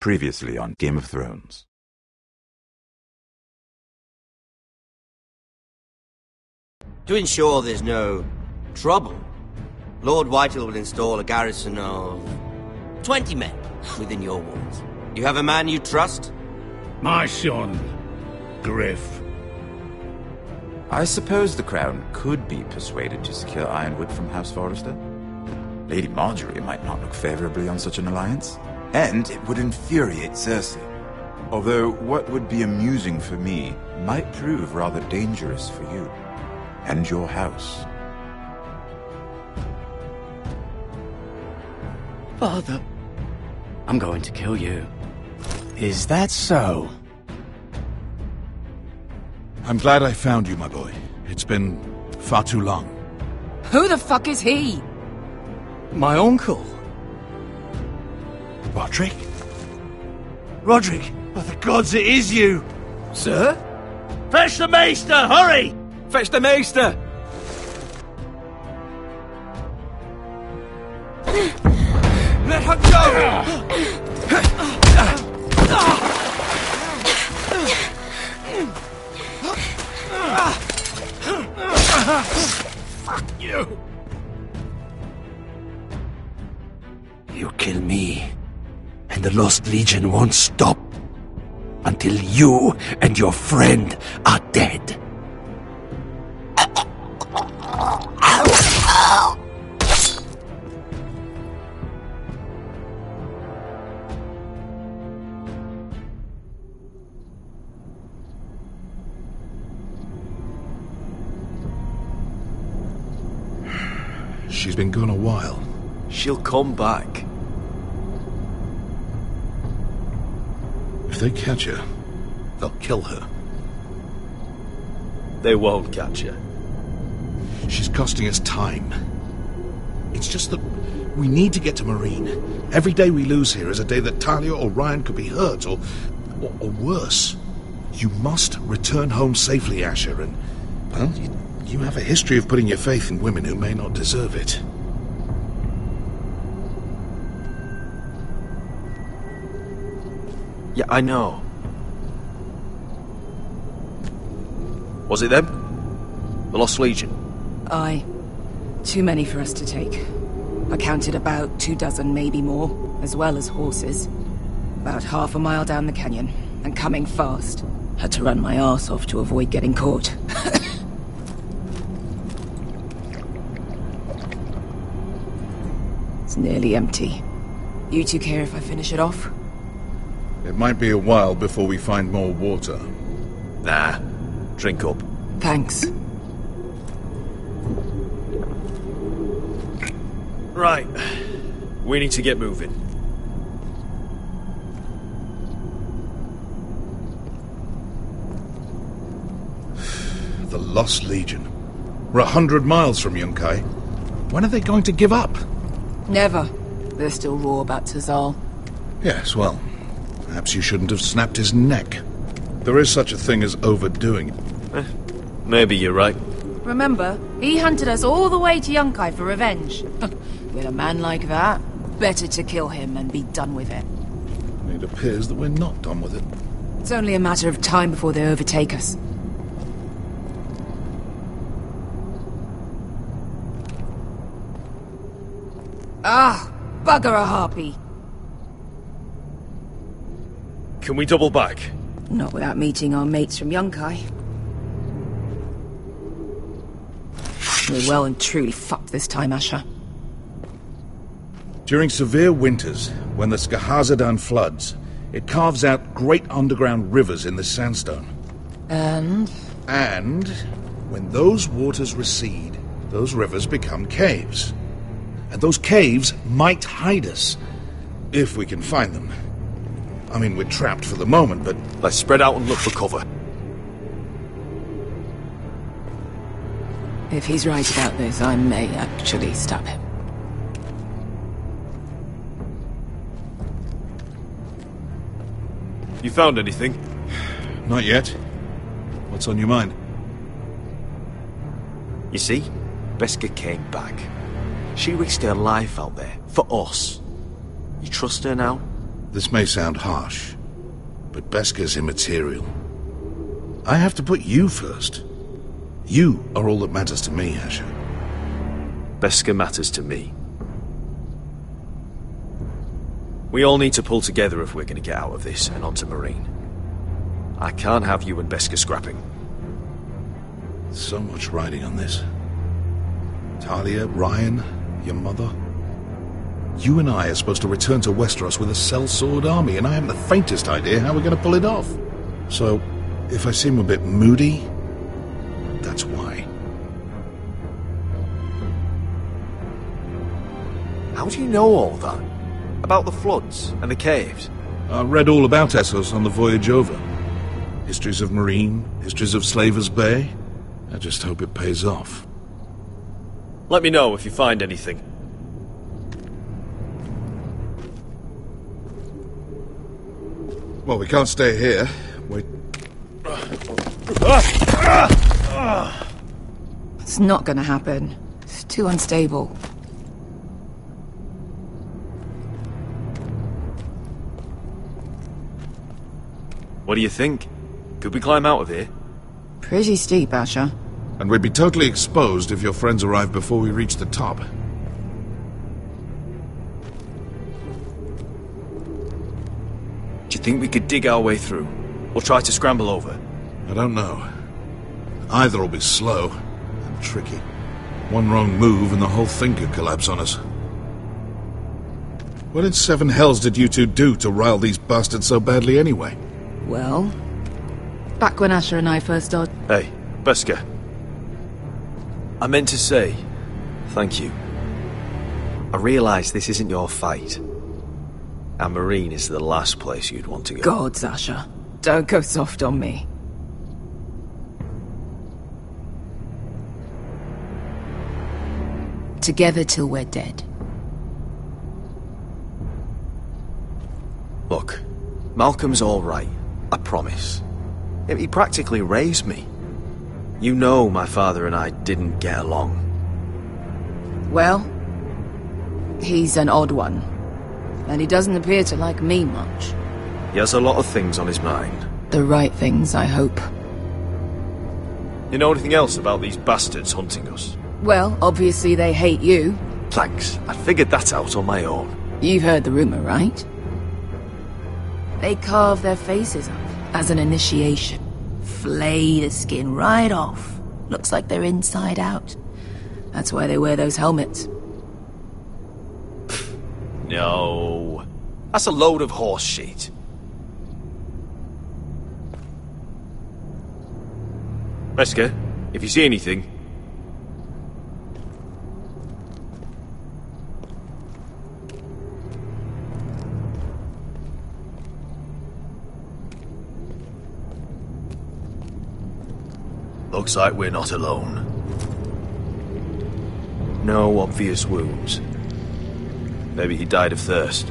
Previously on Game of Thrones. To ensure there's no trouble, Lord Whitehill will install a garrison of 20 men within your walls. You have a man you trust? My son, Griff. I suppose the Crown could be persuaded to secure Ironwood from House Forrester. Lady Marjorie might not look favorably on such an alliance, and it would infuriate Cersei. Although what would be amusing for me might prove rather dangerous for you and your house. Father, I'm going to kill you. Is that so? I'm glad I found you, my boy. It's been far too long. Who the fuck is he? My uncle. Roderick? Roderick, by the gods, it is you! Sir? Fetch the Maester, hurry! Fetch the Maester! Let her go! Fuck you! You kill me, and the Lost Legion won't stop until you and your friend are dead. She's been gone a while. She'll come back. If they catch her, they'll kill her. They won't catch her. She's costing us time. It's just that we need to get to Marine. Every day we lose here is a day that Talia or Ryan could be hurt, or worse. You must return home safely, Asher, and, well, you have a history of putting your faith in women who may not deserve it. Yeah, I know. Was it them? The Lost Legion? Aye. Too many for us to take. I counted about 24, maybe more, as well as horses. About half a mile down the canyon, and coming fast. Had to run my arse off to avoid getting caught. It's nearly empty. You two care if I finish it off? It might be a while before we find more water. Nah. Drink up. Thanks. Right. We need to get moving. The Lost Legion. We're 100 miles from Yunkai. When are they going to give up? Never. They're still raw about Tazal. Yes, well, perhaps you shouldn't have snapped his neck. There is such a thing as overdoing it. Maybe you're right. Remember, he hunted us all the way to Yunkai for revenge. With a man like that, better to kill him and be done with it. It appears that we're not done with it. It's only a matter of time before they overtake us. Ah, bugger a harpy. Can we double back? Not without meeting our mates from Yunkai. We're well and truly fucked this time, Asher. During severe winters, when the Skahazadan floods, it carves out great underground rivers in the sandstone. And when those waters recede, those rivers become caves. And those caves might hide us, if we can find them. I mean, we're trapped for the moment, but... Let's spread out and look for cover. if he's right about this, I may actually stop him. You found anything? Not yet. What's on your mind? You see, Beskha came back. She risked her life out there, for us. You trust her now? This may sound harsh, but Beskha's immaterial. I have to put you first. You are all that matters to me, Asher. Beskha matters to me. We all need to pull together if we're going to get out of this and onto Marine. I can't have you and Beskha scrapping. So much riding on this. Talia, Ryan, your mother. You and I are supposed to return to Westeros with a sellsword army, and I haven't the faintest idea how we're going to pull it off. So, if I seem a bit moody, that's why. How do you know all that? About the floods and the caves? I read all about Essos on the voyage over. Histories of Marine, histories of Slaver's Bay. I just hope it pays off. Let me know if you find anything. Well, we can't stay here. Wait. It's not gonna happen. It's too unstable. What do you think? Could we climb out of here? Pretty steep, Asher. And we'd be totally exposed if your friends arrived before we reached the top. Do you think we could dig our way through? Or try to scramble over? I don't know. Either will be slow and tricky. One wrong move and the whole thing could collapse on us. What in seven hells did you two do to rile these bastards so badly anyway? Well, back when Asher and I first started... Hey, Beskha. I meant to say, thank you. I realise this isn't your fight. And Marine is the last place you'd want to go. Gods, Asher. Don't go soft on me. Together till we're dead. Look, Malcolm's all right. I promise. He practically raised me. You know my father and I didn't get along. Well, he's an odd one. And he doesn't appear to like me much. He has a lot of things on his mind. The right things, I hope. You know anything else about these bastards hunting us? Well, obviously they hate you. Thanks. I figured that out on my own. You've heard the rumor, right? They carve their faces up as an initiation. Flay the skin right off. Looks like they're inside out. That's why they wear those helmets. No. That's a load of horse shit. Beskha, if you see anything... Looks like we're not alone. No obvious wounds. Maybe he died of thirst.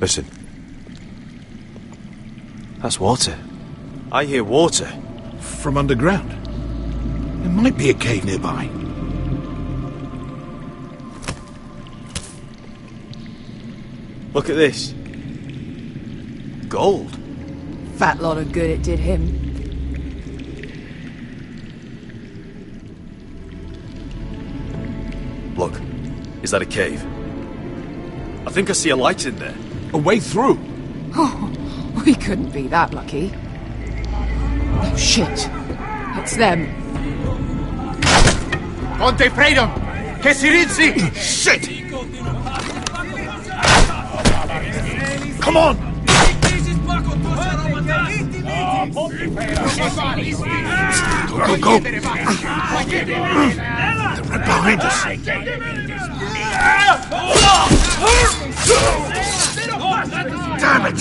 Listen. That's water. I hear water. From underground. There might be a cave nearby. Look at this. Gold. Fat lot of good it did him. Look, is that a cave? I think I see a light in there. A way through. Oh, we couldn't be that lucky. Oh, shit. It's them. Conte Freedom! Che si rizzi! Shit! Come on! Go, go, go! They're right behind us. Damn it!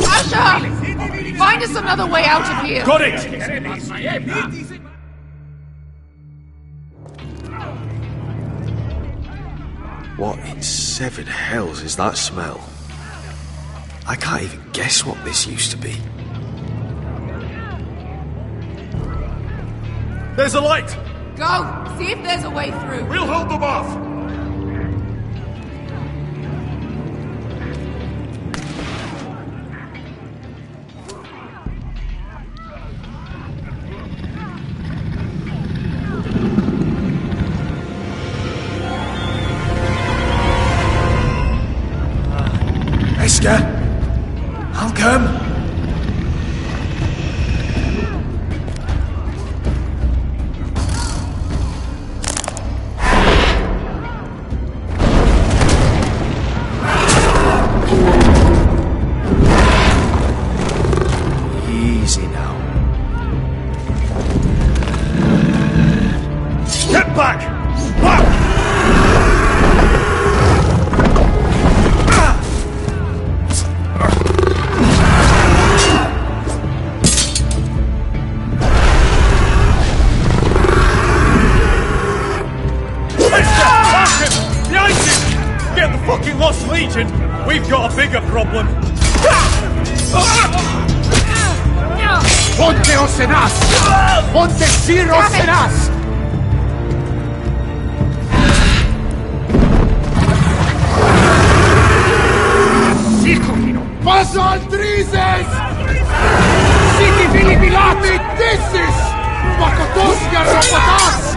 Asher! Find us another way out of here! Got it! What in seven hells is that smell? I can't even guess what this used to be. There's a light! Go! See if there's a way through. We'll hold them off! Mister, I'll come. Easy now. Get back! Back! Fucking Lost Legion! We've got a bigger problem! Ponte os en us! Ponte Siros en us! Sikulino! Paso al Drises! Siki Filibilati Dissis! Makotosia Ropatas!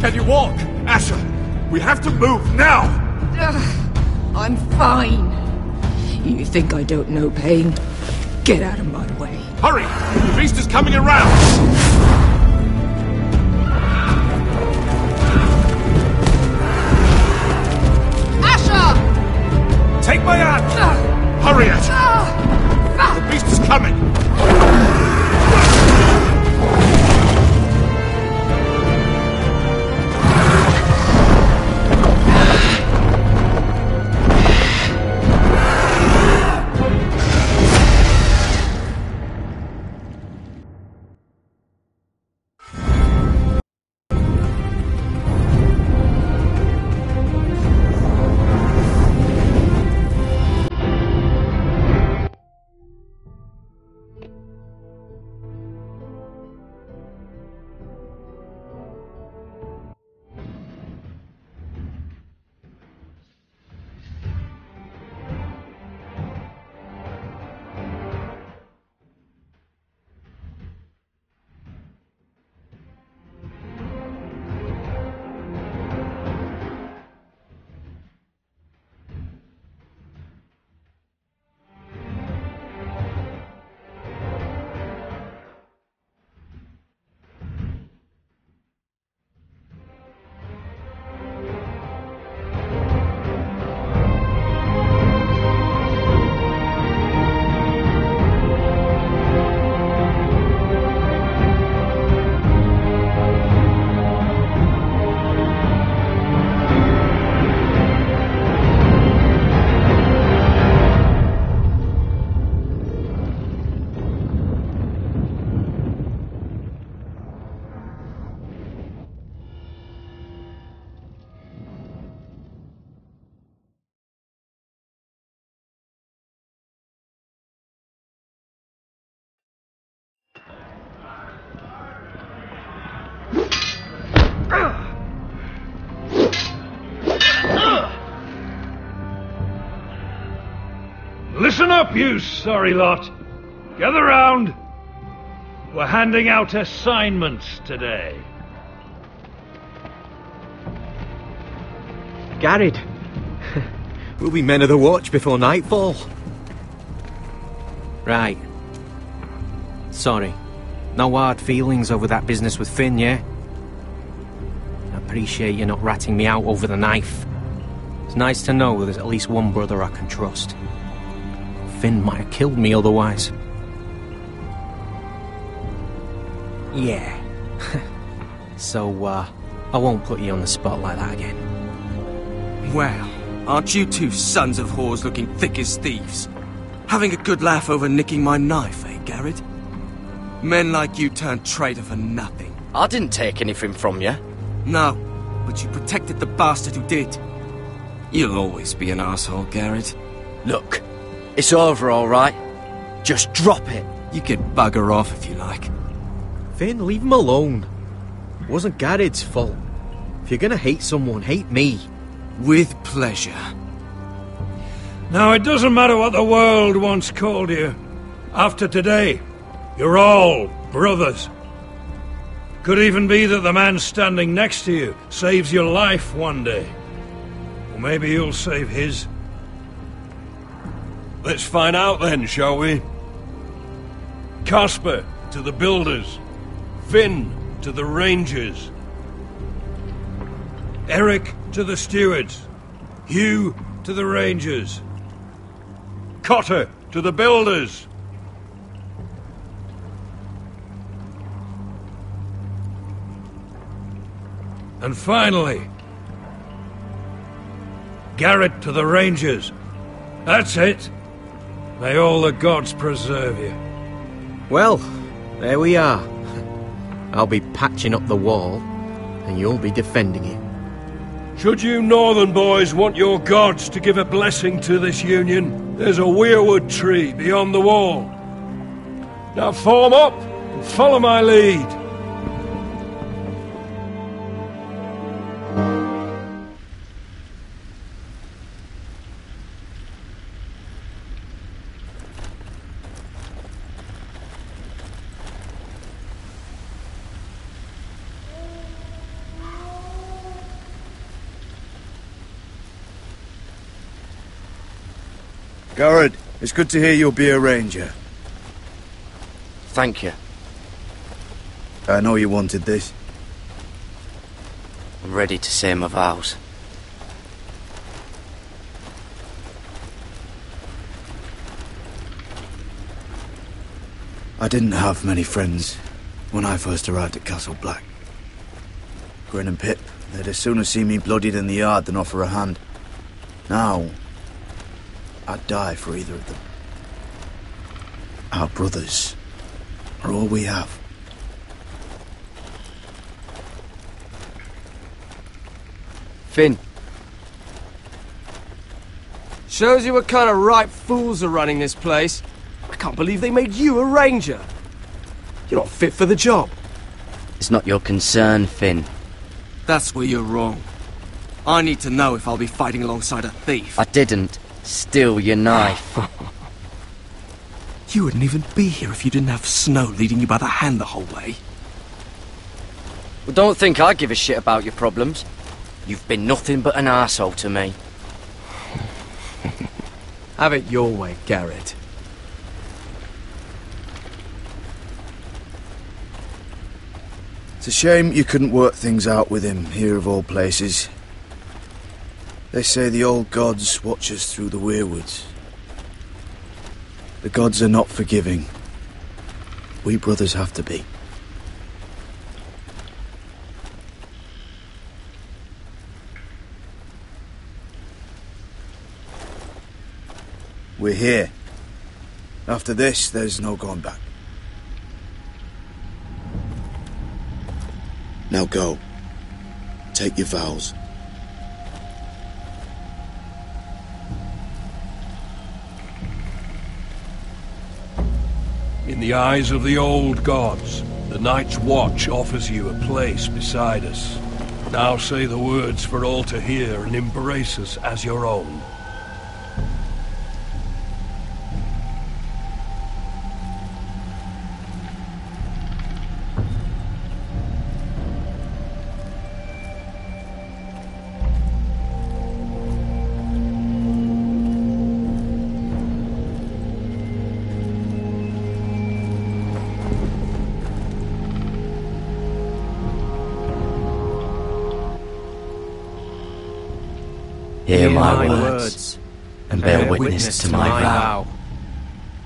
Can you walk? Asher, we have to move now! I'm fine. You think I don't know pain? Get out of my way. Hurry! The beast is coming around! Asher! Take my hand! Hurry, Asher! The beast is coming! Listen up, you sorry lot. Gather round. We're handing out assignments today. Garrett. We'll be men of the watch before nightfall. Right. Sorry. No hard feelings over that business with Finn, yeah? appreciate you not ratting me out over the knife. It's nice to know there's at least one brother I can trust. Finn might have killed me otherwise. Yeah. So, I won't put you on the spot like that again. Well, aren't you two sons of whores looking thick as thieves? Having a good laugh over nicking my knife, eh, Garrett? Men like you turn traitor for nothing. I didn't take anything from you. No, but you protected the bastard who did. You'll always be an asshole, Garrett. Look, it's over, all right? Just drop it. You can bugger off if you like. Finn, leave him alone. It wasn't Garrett's fault. If you're gonna hate someone, hate me. With pleasure. Now, it doesn't matter what the world once called you. After today, you're all brothers. Could even be that the man standing next to you saves your life one day. Or maybe you'll save his. Let's find out then, shall we? Casper to the builders. Finn to the rangers. Eric to the stewards. Hugh to the rangers. Cotter to the builders. And finally, Garrett to the rangers. That's it. May all the gods preserve you. Well, there we are. I'll be patching up the wall, and you'll be defending it. Should you northern boys want your gods to give a blessing to this union, there's a weirwood tree beyond the wall. Now form up and follow my lead. Garrett, it's good to hear you'll be a ranger. Thank you. I know you wanted this. I'm ready to say my vows. I didn't have many friends when I first arrived at Castle Black. Grin and Pip, they'd as soon see me bloodied in the yard than offer a hand. Now, I'd die for either of them. Our brothers are all we have. Finn. Shows you what kind of ripe fools are running this place. I can't believe they made you a ranger. You're not fit for the job. It's not your concern, Finn. That's where you're wrong. I need to know if I'll be fighting alongside a thief. I didn't steal your knife. You wouldn't even be here if you didn't have Snow leading you by the hand the whole way. Well, don't think I give a shit about your problems. You've been nothing but an arsehole to me. Have it your way, Garrett. It's a shame you couldn't work things out with him here of all places. They say the old gods watch us through the weirwoods. The gods are not forgiving. We brothers have to be. We're here. After this, there's no going back. Now go. Take your vows. In the eyes of the old gods, the Night's Watch offers you a place beside us. Now say the words for all to hear and embrace us as your own. Hear my words, and bear witness to my vow.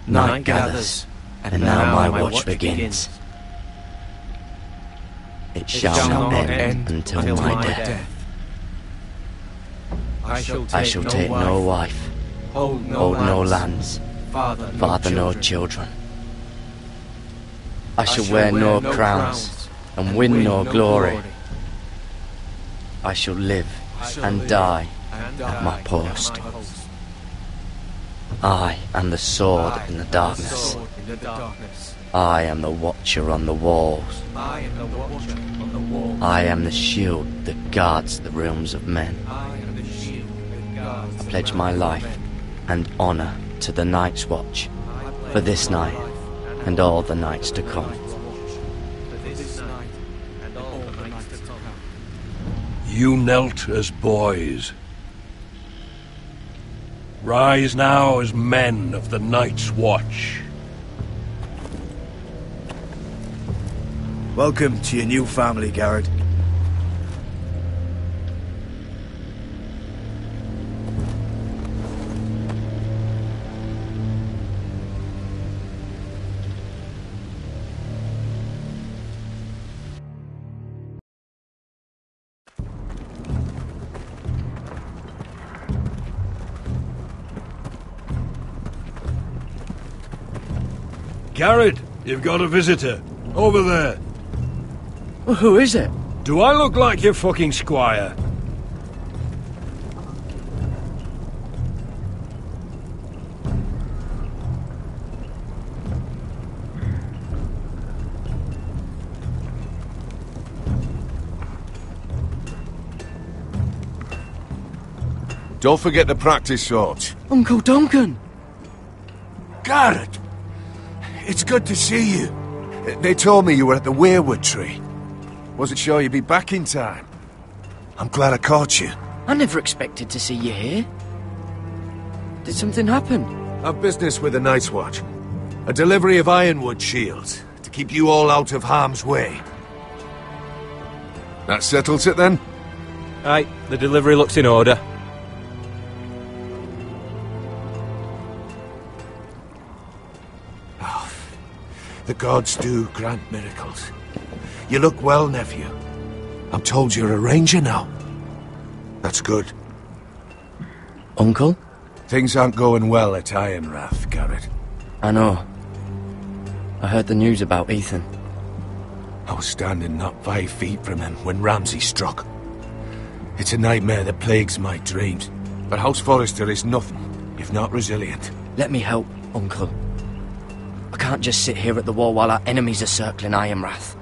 Night gathers, and now my watch begins. It shall not end until my death. I shall take no wife, hold no lands, father no children. I shall wear no crowns, and win no glory. I shall live and die at my post. I am the sword in the darkness. I am the watcher on the walls. I am the shield that guards the realms of men. I pledge my life and honor to the Night's Watch for this night and all the nights to come. You knelt as boys. Rise now as men of the Night's Watch. Welcome to your new family, Garrett. Garrett, you've got a visitor. Over there. Well, who is it? Do I look like your fucking squire? Don't forget the practice swords. Uncle Duncan! Garrett! It's good to see you. They told me you were at the weirwood tree. Wasn't sure you'd be back in time. I'm glad I caught you. I never expected to see you here. Did something happen? I've business with the Night's Watch. A delivery of ironwood shields to keep you all out of harm's way. That settles it then? Aye, the delivery looks in order. The gods do grant miracles. You look well, nephew. I'm told you're a ranger now. That's good. Uncle? Things aren't going well at Ironrath, Garrett. I know. I heard the news about Ethan. I was standing not 5 feet from him when Ramsay struck. It's a nightmare that plagues my dreams. But House Forrester is nothing, if not resilient. Let me help, Uncle. I can't just sit here at the wall while our enemies are circling Ironrath.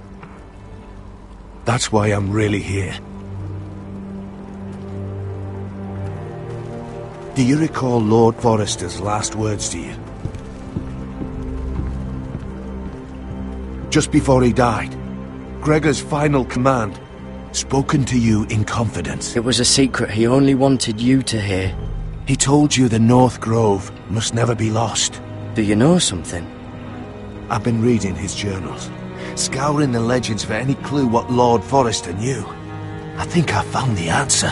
That's why I'm really here. Do you recall Lord Forrester's last words to you? Just before he died, Gregor's final command, spoken to you in confidence. It was a secret he only wanted you to hear. He told you the North Grove must never be lost. Do you know something? I've been reading his journals, scouring the legends for any clue what Lord Forrester knew. I think I found the answer.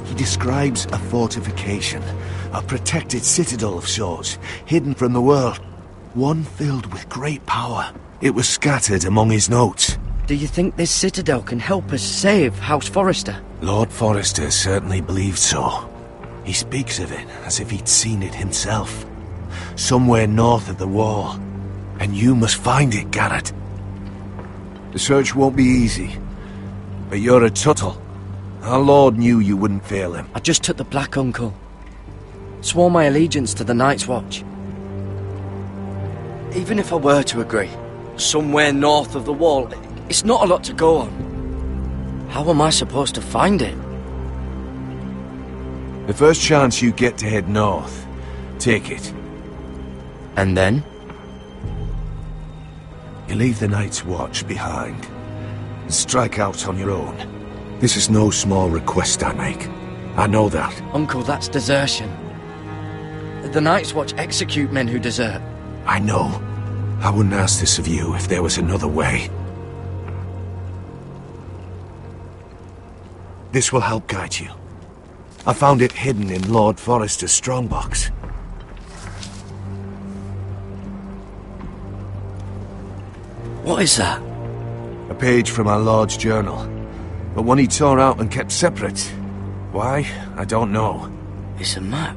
He describes a fortification, a protected citadel of sorts, hidden from the world. One filled with great power. It was scattered among his notes. Do you think this citadel can help us save House Forrester? Lord Forrester certainly believed so. He speaks of it as if he'd seen it himself. Somewhere north of the wall. And you must find it, Garrett. The search won't be easy. But you're a Tuttle. Our Lord knew you wouldn't fail him. I just took the black, Uncle. Swore my allegiance to the Night's Watch. Even if I were to agree, somewhere north of the wall, it's not a lot to go on. How am I supposed to find it? The first chance you get to head north, take it. And then? You leave the Night's Watch behind and strike out on your own. This is no small request I make. I know that. Uncle, that's desertion. The Night's Watch execute men who desert. I know. I wouldn't ask this of you if there was another way. This will help guide you. I found it hidden in Lord Forrester's strongbox. What is that? A page from our Lord's journal. But one he tore out and kept separate. Why? I don't know. It's a map.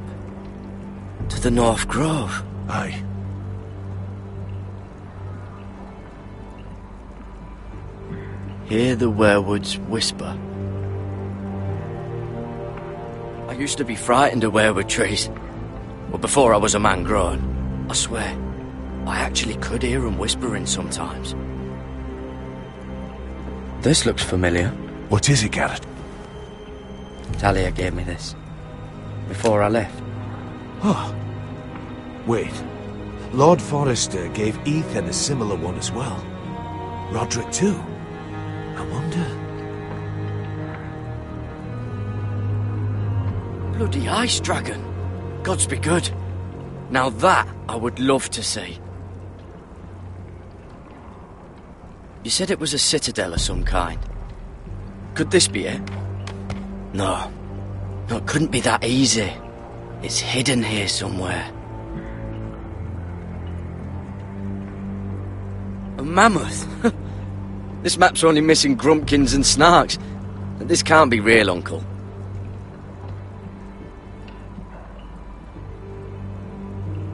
To the North Grove. Aye. Hear the werewoods whisper. I used to be frightened of werewood trees. Well, before I was a man grown. I swear, I actually could hear them whispering sometimes. This looks familiar. What is it, Garrett? Talia gave me this. Before I left. Oh. Wait. Lord Forrester gave Ethan a similar one as well. Roderick too. I wonder... Bloody ice dragon. Gods be good. Now that I would love to see. You said it was a citadel of some kind. Could this be it? No. No, it couldn't be that easy. It's hidden here somewhere. A mammoth? This map's only missing grumpkins and snarks. This can't be real, Uncle.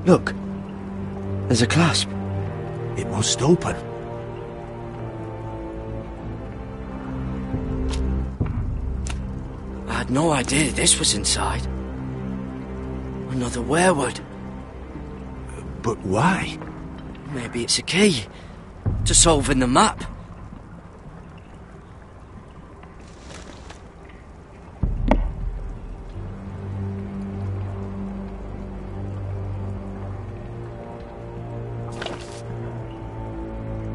Look. There's a clasp. It must open. I had no idea this was inside. Another werewood. But why? Maybe it's a key to solving the map.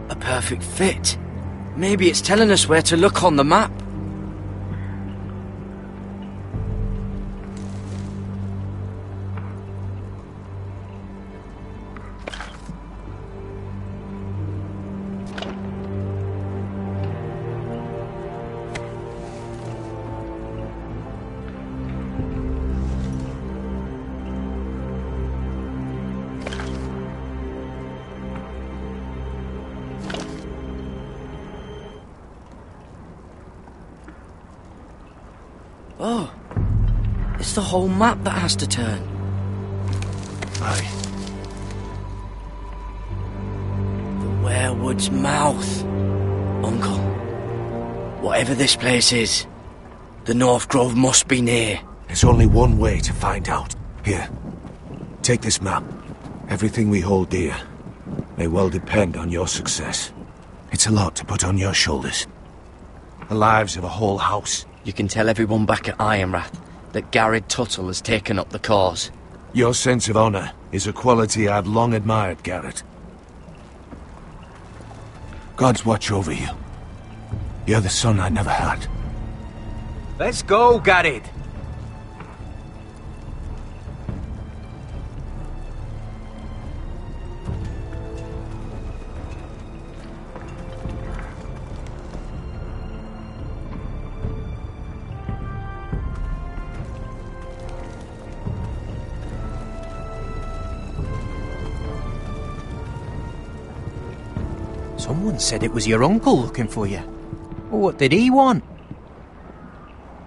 A perfect fit. Maybe it's telling us where to look on the map. Oh, it's the whole map that has to turn. Aye. The werewood's mouth. Uncle, whatever this place is, the North Grove must be near. There's only one way to find out. Here, take this map. Everything we hold dear may well depend on your success. It's a lot to put on your shoulders. The lives of a whole house. You can tell everyone back at Ironrath that Garrett Tuttle has taken up the cause. Your sense of honor is a quality I've long admired, Garrett. God's watch over you. You're the son I never had. Let's go, Garrett. Someone said it was your uncle looking for you. Well, what did he want?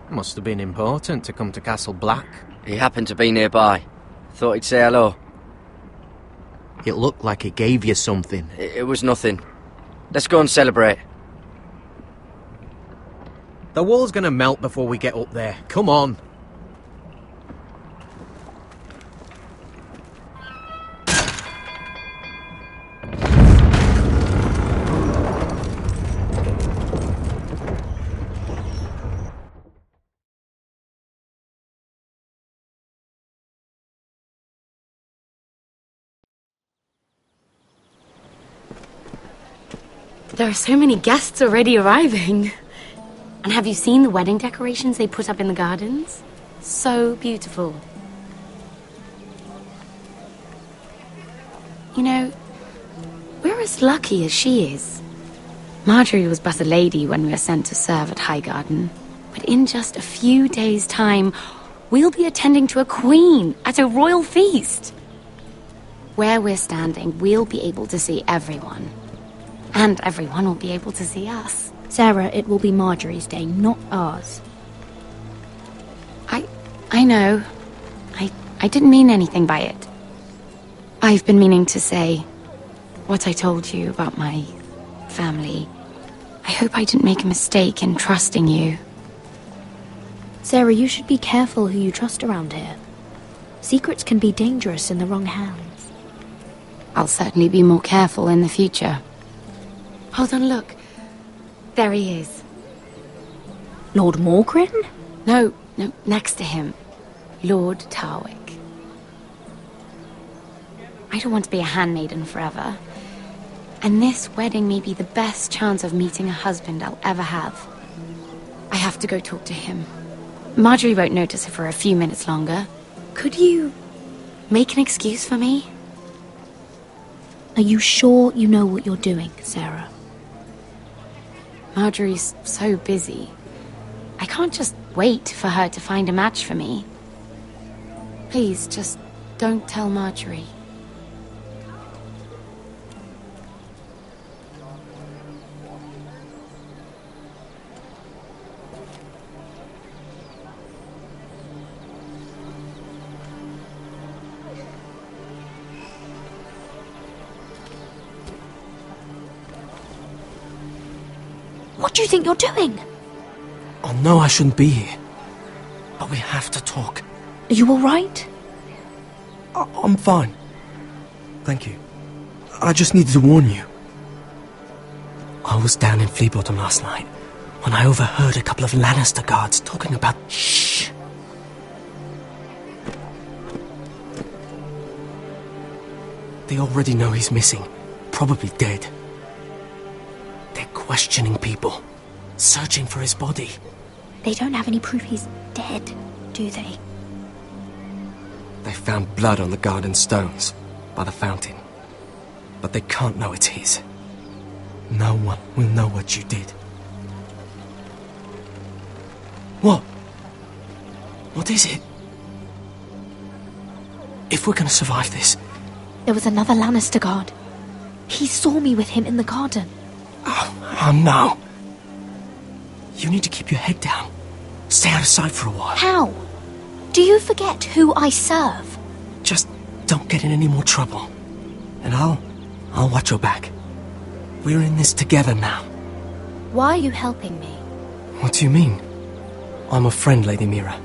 Must have been important to come to Castle Black. He happened to be nearby. Thought he'd say hello. It looked like he gave you something. It was nothing. Let's go and celebrate. The wall's gonna melt before we get up there. Come on. There are so many guests already arriving. And have you seen the wedding decorations they put up in the gardens? So beautiful. You know, we're as lucky as she is. Marjorie was but a lady when we were sent to serve at Highgarden. But in just a few days' time, we'll be attending to a queen at a royal feast. Where we're standing, we'll be able to see everyone. And everyone will be able to see us. Sarah, it will be Marjorie's day, not ours. I know. I didn't mean anything by it. I've been meaning to say what I told you about my family. I hope I didn't make a mistake in trusting you. Sarah, you should be careful who you trust around here. Secrets can be dangerous in the wrong hands. I'll certainly be more careful in the future. Hold on, look. There he is. Lord Morgrin? No, next to him. Lord Tarwick. I don't want to be a handmaiden forever. And this wedding may be the best chance of meeting a husband I'll ever have. I have to go talk to him. Marjorie won't notice it for a few minutes longer. Could you make an excuse for me? Are you sure you know what you're doing, Sarah? Marjorie's so busy. I can't just wait for her to find a match for me. Please, just don't tell Marjorie. What do you think you're doing? I know I shouldn't be here, but we have to talk. Are you all right? I'm fine. Thank you. I just needed to warn you. I was down in Fleabottom last night when I overheard a couple of Lannister guards talking about... Shh! They already know he's missing, probably dead. They're questioning people, searching for his body. They don't have any proof he's dead, do they? They found blood on the garden stones by the fountain, but they can't know it's his. No one will know what you did. What? What is it? If we're gonna survive this... There was another Lannister guard. He saw me with him in the garden. Oh no. You need to keep your head down. Stay out of sight for a while. How? Do you forget who I serve? Just don't get in any more trouble. And I'll watch your back. We're in this together now. Why are you helping me? What do you mean? I'm a friend, Lady Mira.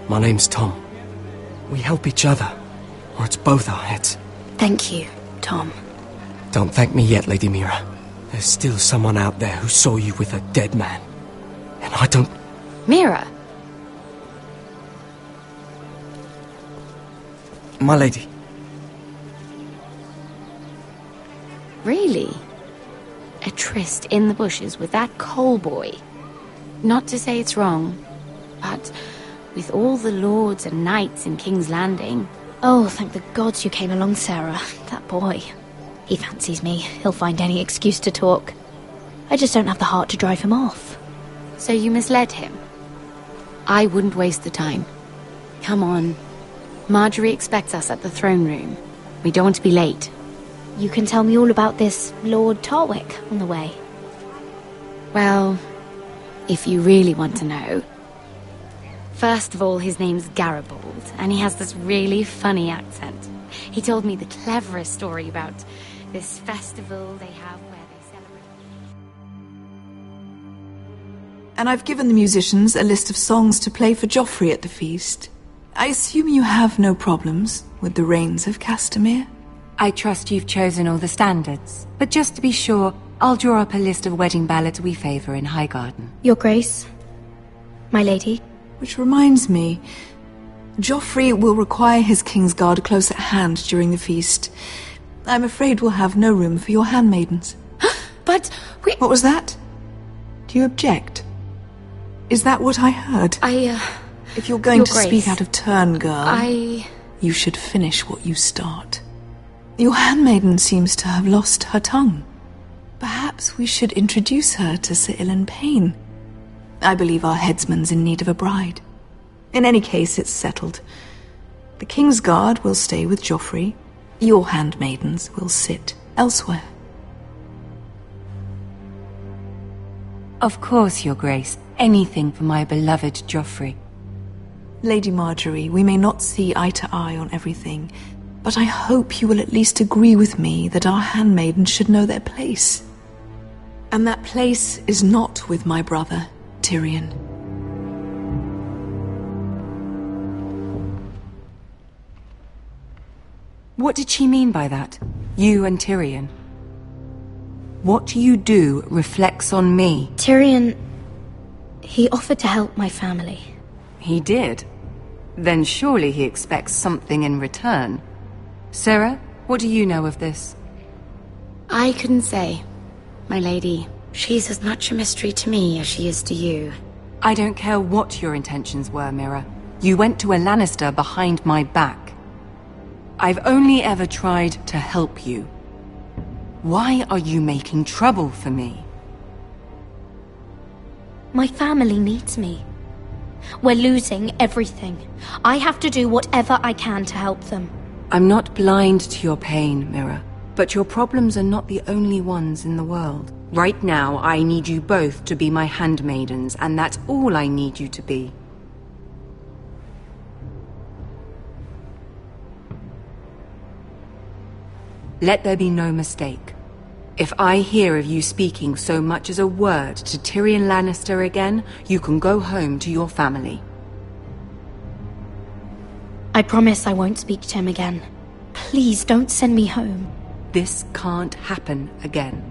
My name's Tom. We help each other, or it's both our heads. Thank you, Tom. Don't thank me yet, Lady Mira. There's still someone out there who saw you with a dead man. And I don't... Mira! My lady. Really? A tryst in the bushes with that coal boy? Not to say it's wrong, but with all the lords and knights in King's Landing... Oh, thank the gods you came along, Sarah. That boy. He fancies me. He'll find any excuse to talk. I just don't have the heart to drive him off. So you misled him? I wouldn't waste the time. Come on. Marjorie expects us at the throne room. We don't want to be late. You can tell me all about this Lord Tarwick on the way. Well, if you really want to know... First of all, his name's Garibald, and he has this really funny accent. He told me the cleverest story about this festival they have where they celebrate... And I've given the musicians a list of songs to play for Joffrey at the feast. I assume you have no problems with the Rains of Castamere? I trust you've chosen all the standards, but just to be sure, I'll draw up a list of wedding ballads we favour in Highgarden. Your Grace, my lady. Which reminds me, Joffrey will require his Kingsguard close at hand during the feast. I'm afraid we'll have no room for your handmaidens. But we... What was that? Do you object? Is that what I heard? If you're going to speak out of turn, girl... You should finish what you start. Your handmaiden seems to have lost her tongue. Perhaps we should introduce her to Sir Ilan Payne. I believe our headsman's in need of a bride. In any case, it's settled. The King's Guard will stay with Joffrey. Your handmaidens will sit elsewhere. Of course, Your Grace. Anything for my beloved Joffrey. Lady Marjorie, we may not see eye to eye on everything, but I hope you will at least agree with me that our handmaidens should know their place. And that place is not with my brother, Tyrion. What did she mean by that? You and Tyrion? What you do reflects on me. Tyrion... he offered to help my family. He did? Then surely he expects something in return. Sarah, what do you know of this? I couldn't say, my lady. She's as much a mystery to me as she is to you. I don't care what your intentions were, Mira. You went to a Lannister behind my back. I've only ever tried to help you. Why are you making trouble for me? My family needs me. We're losing everything. I have to do whatever I can to help them. I'm not blind to your pain, Mira. But your problems are not the only ones in the world. Right now, I need you both to be my handmaidens, and that's all I need you to be. Let there be no mistake. If I hear of you speaking so much as a word to Tyrion Lannister again, you can go home to your family. I promise I won't speak to him again. Please don't send me home. This can't happen again.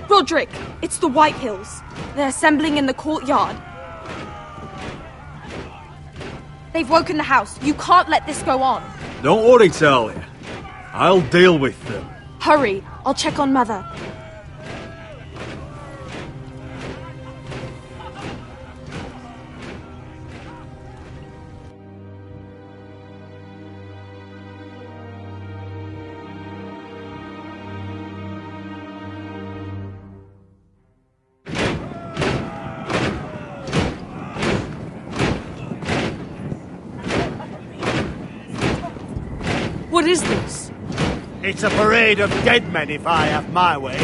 Roderick, it's the White Hills. They're assembling in the courtyard. They've woken the house. You can't let this go on. Don't worry, Talia. I'll deal with them. Hurry, I'll check on Mother. What is this? It's a parade of dead men if I have my way.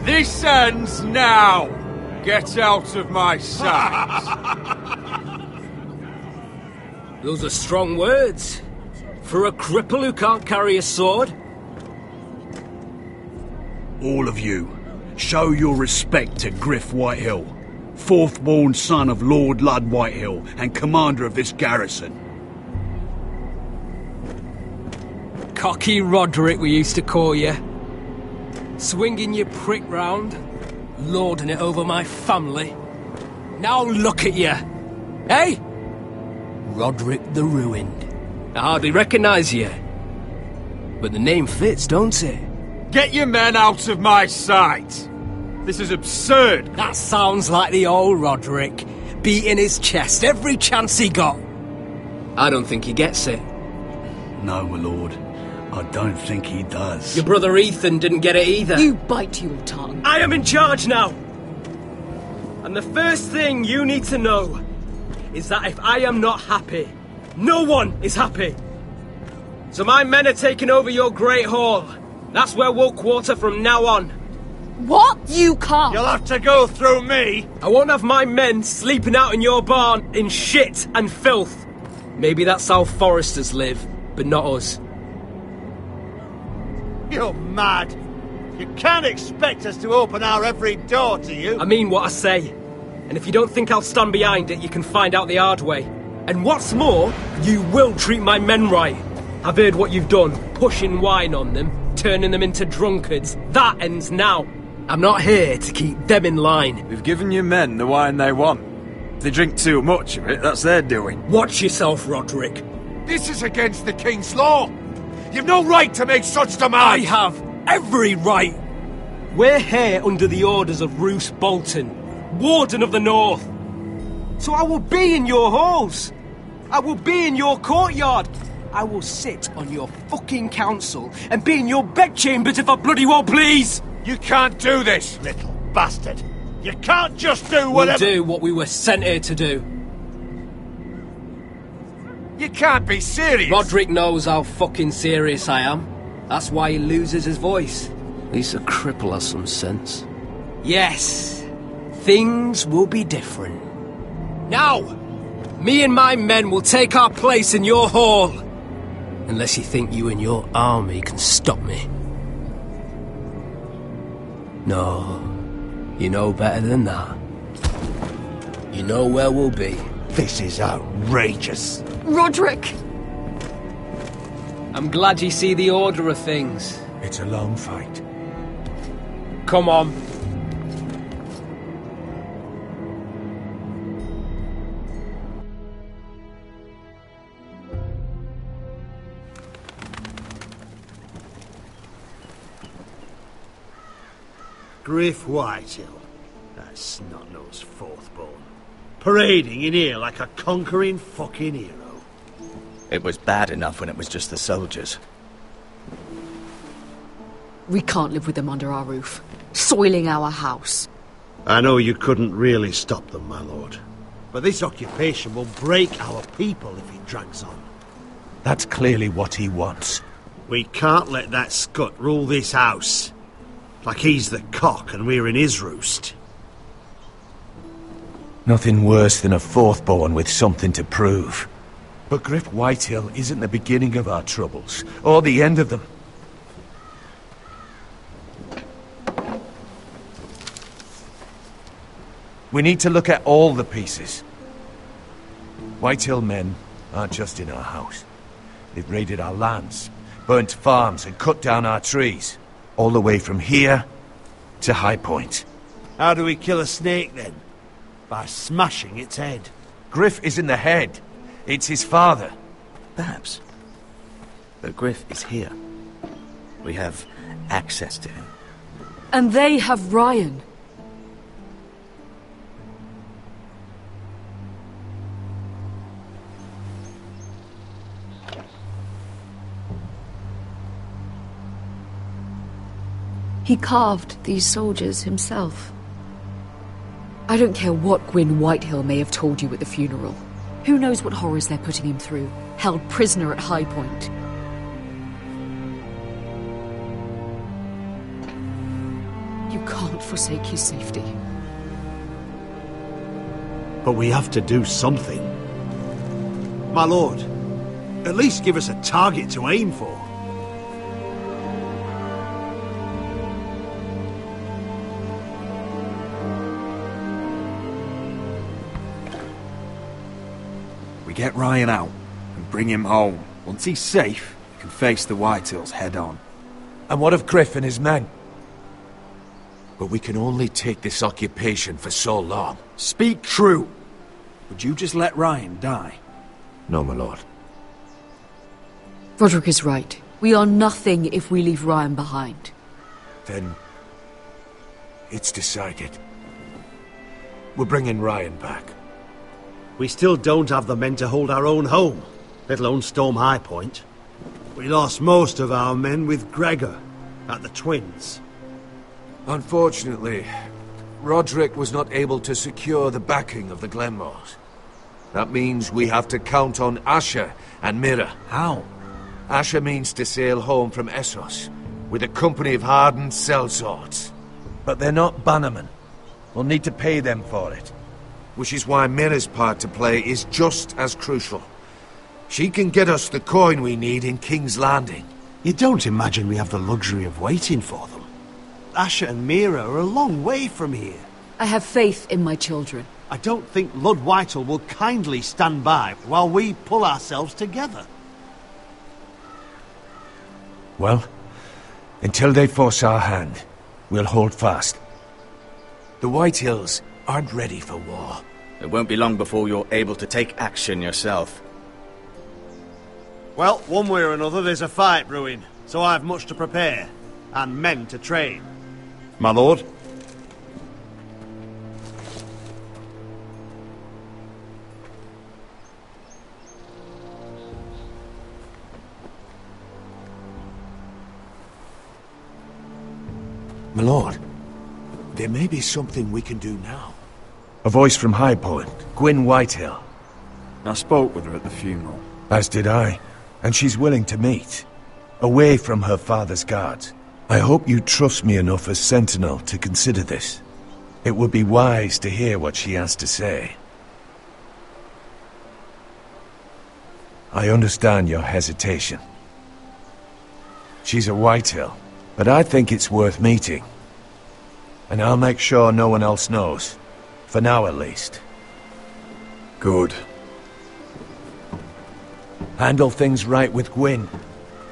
This ends now! Get out of my sight! Those are strong words. For a cripple who can't carry a sword? All of you, show your respect to Griff Whitehill, fourth-born son of Lord Ludd Whitehill and commander of this garrison. Cocky Roderick, we used to call you. Swinging your prick round, lording it over my family. Now look at you! Hey? Roderick the Ruined. I hardly recognise you. But the name fits, don't it? Get your men out of my sight! This is absurd! That sounds like the old Roderick, beating his chest every chance he got. I don't think he gets it. No, my lord. I don't think he does. Your brother Ethan didn't get it either. You bite your tongue. I am in charge now! And the first thing you need to know is that if I am not happy, no one is happy. So my men are taking over your Great Hall. That's where we'll quarter from now on. What? You can't. You'll have to go through me. I won't have my men sleeping out in your barn in shit and filth. Maybe that's how Foresters live, but not us. You're mad. You can't expect us to open our every door to you. I mean what I say. And if you don't think I'll stand behind it, you can find out the hard way. And what's more, you will treat my men right. I've heard what you've done, pushing wine on them, turning them into drunkards. That ends now. I'm not here to keep them in line. We've given your men the wine they want. If they drink too much of it, that's their doing. Watch yourself, Roderick. This is against the King's law. You've no right to make such demands. I have every right. We're here under the orders of Roose Bolton, Warden of the North. So I will be in your halls. I will be in your courtyard. I will sit on your fucking council and be in your bedchambers if I bloody well please. You can't do this, little bastard. You can't just do whatever... We'll do what we were sent here to do. You can't be serious. Roderick knows how fucking serious I am. That's why he loses his voice. At least a cripple has some sense. Yes, things will be different. Now, me and my men will take our place in your hall. Unless you think you and your army can stop me. No, you know better than that. You know where we'll be. This is outrageous. Roderick! I'm glad you see the order of things. It's a long fight. Come on. Griff Whitehill. That snot-nosed fourth-born. Parading in here like a conquering fucking hero. It was bad enough when it was just the soldiers. We can't live with them under our roof, soiling our house. I know you couldn't really stop them, my lord. But this occupation will break our people if it drags on. That's clearly what he wants. We can't let that scut rule this house. Like he's the cock and we're in his roost. Nothing worse than a fourth-born with something to prove. But Griff Whitehill isn't the beginning of our troubles, or the end of them. We need to look at all the pieces. Whitehill men aren't just in our house. They've raided our lands, burnt farms and cut down our trees. All the way from here to High Point. How do we kill a snake, then? By smashing its head. Griff isn't the head. It's his father. Perhaps. But Griff is here. We have access to him. And they have Ryan. He carved these soldiers himself. I don't care what Gwyn Whitehill may have told you at the funeral. Who knows what horrors they're putting him through, held prisoner at High Point. You can't forsake his safety. But we have to do something. My lord, at least give us a target to aim for. We get Ryan out and bring him home. Once he's safe, we can face the Whitehills head on. And what of Griff and his men? But we can only take this occupation for so long. Speak true. Would you just let Ryan die? No, my lord. Roderick is right. We are nothing if we leave Ryan behind. Then it's decided. We're bringing Ryan back. We still don't have the men to hold our own home, let alone storm High Point. We lost most of our men with Gregor at the Twins. Unfortunately, Roderick was not able to secure the backing of the Glenmores. That means we have to count on Asher and Mira. How? Asher means to sail home from Essos with a company of hardened sellswords. But they're not bannermen. We'll need to pay them for it. Which is why Mira's part to play is just as crucial. She can get us the coin we need in King's Landing. You don't imagine we have the luxury of waiting for them? Asher and Mira are a long way from here. I have faith in my children. I don't think Lord Whitehill will kindly stand by while we pull ourselves together. Well, until they force our hand, we'll hold fast. The Whitehills aren't ready for war. It won't be long before you're able to take action yourself. Well, one way or another there's a fight brewing, so I've much to prepare, and men to train. My lord? My lord, There may be something we can do now. a voice from High Point, Gwyn Whitehill. I spoke with her at the funeral. As did I, and she's willing to meet. Away from her father's guards. I hope you trust me enough as Sentinel to consider this. It would be wise to hear what she has to say. I understand your hesitation. She's a Whitehill, but I think it's worth meeting. And I'll make sure no one else knows. For now, at least. Good. Handle things right with Gwyn,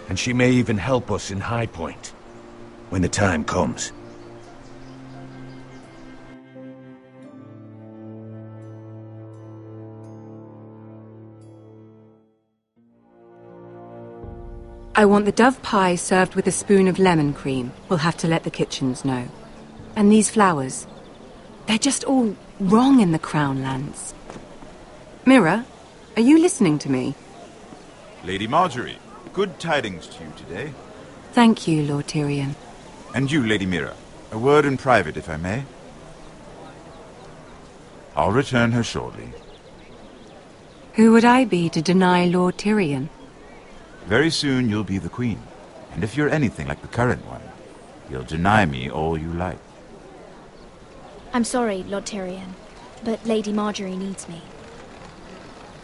and she may even help us in High Point. When the time comes. I want the dove pie served with a spoon of lemon cream. We'll have to let the kitchens know. And these flowers. They're just all wrong in the Crown lands. Mira, are you listening to me? Lady Marjorie, good tidings to you today. Thank you, Lord Tyrion. And you, Lady Mira. A word in private, if I may. I'll return her shortly. Who would I be to deny Lord Tyrion? Very soon you'll be the Queen. And if you're anything like the current one, you'll deny me all you like. I'm sorry, Lord Tyrion, but Lady Marjorie needs me.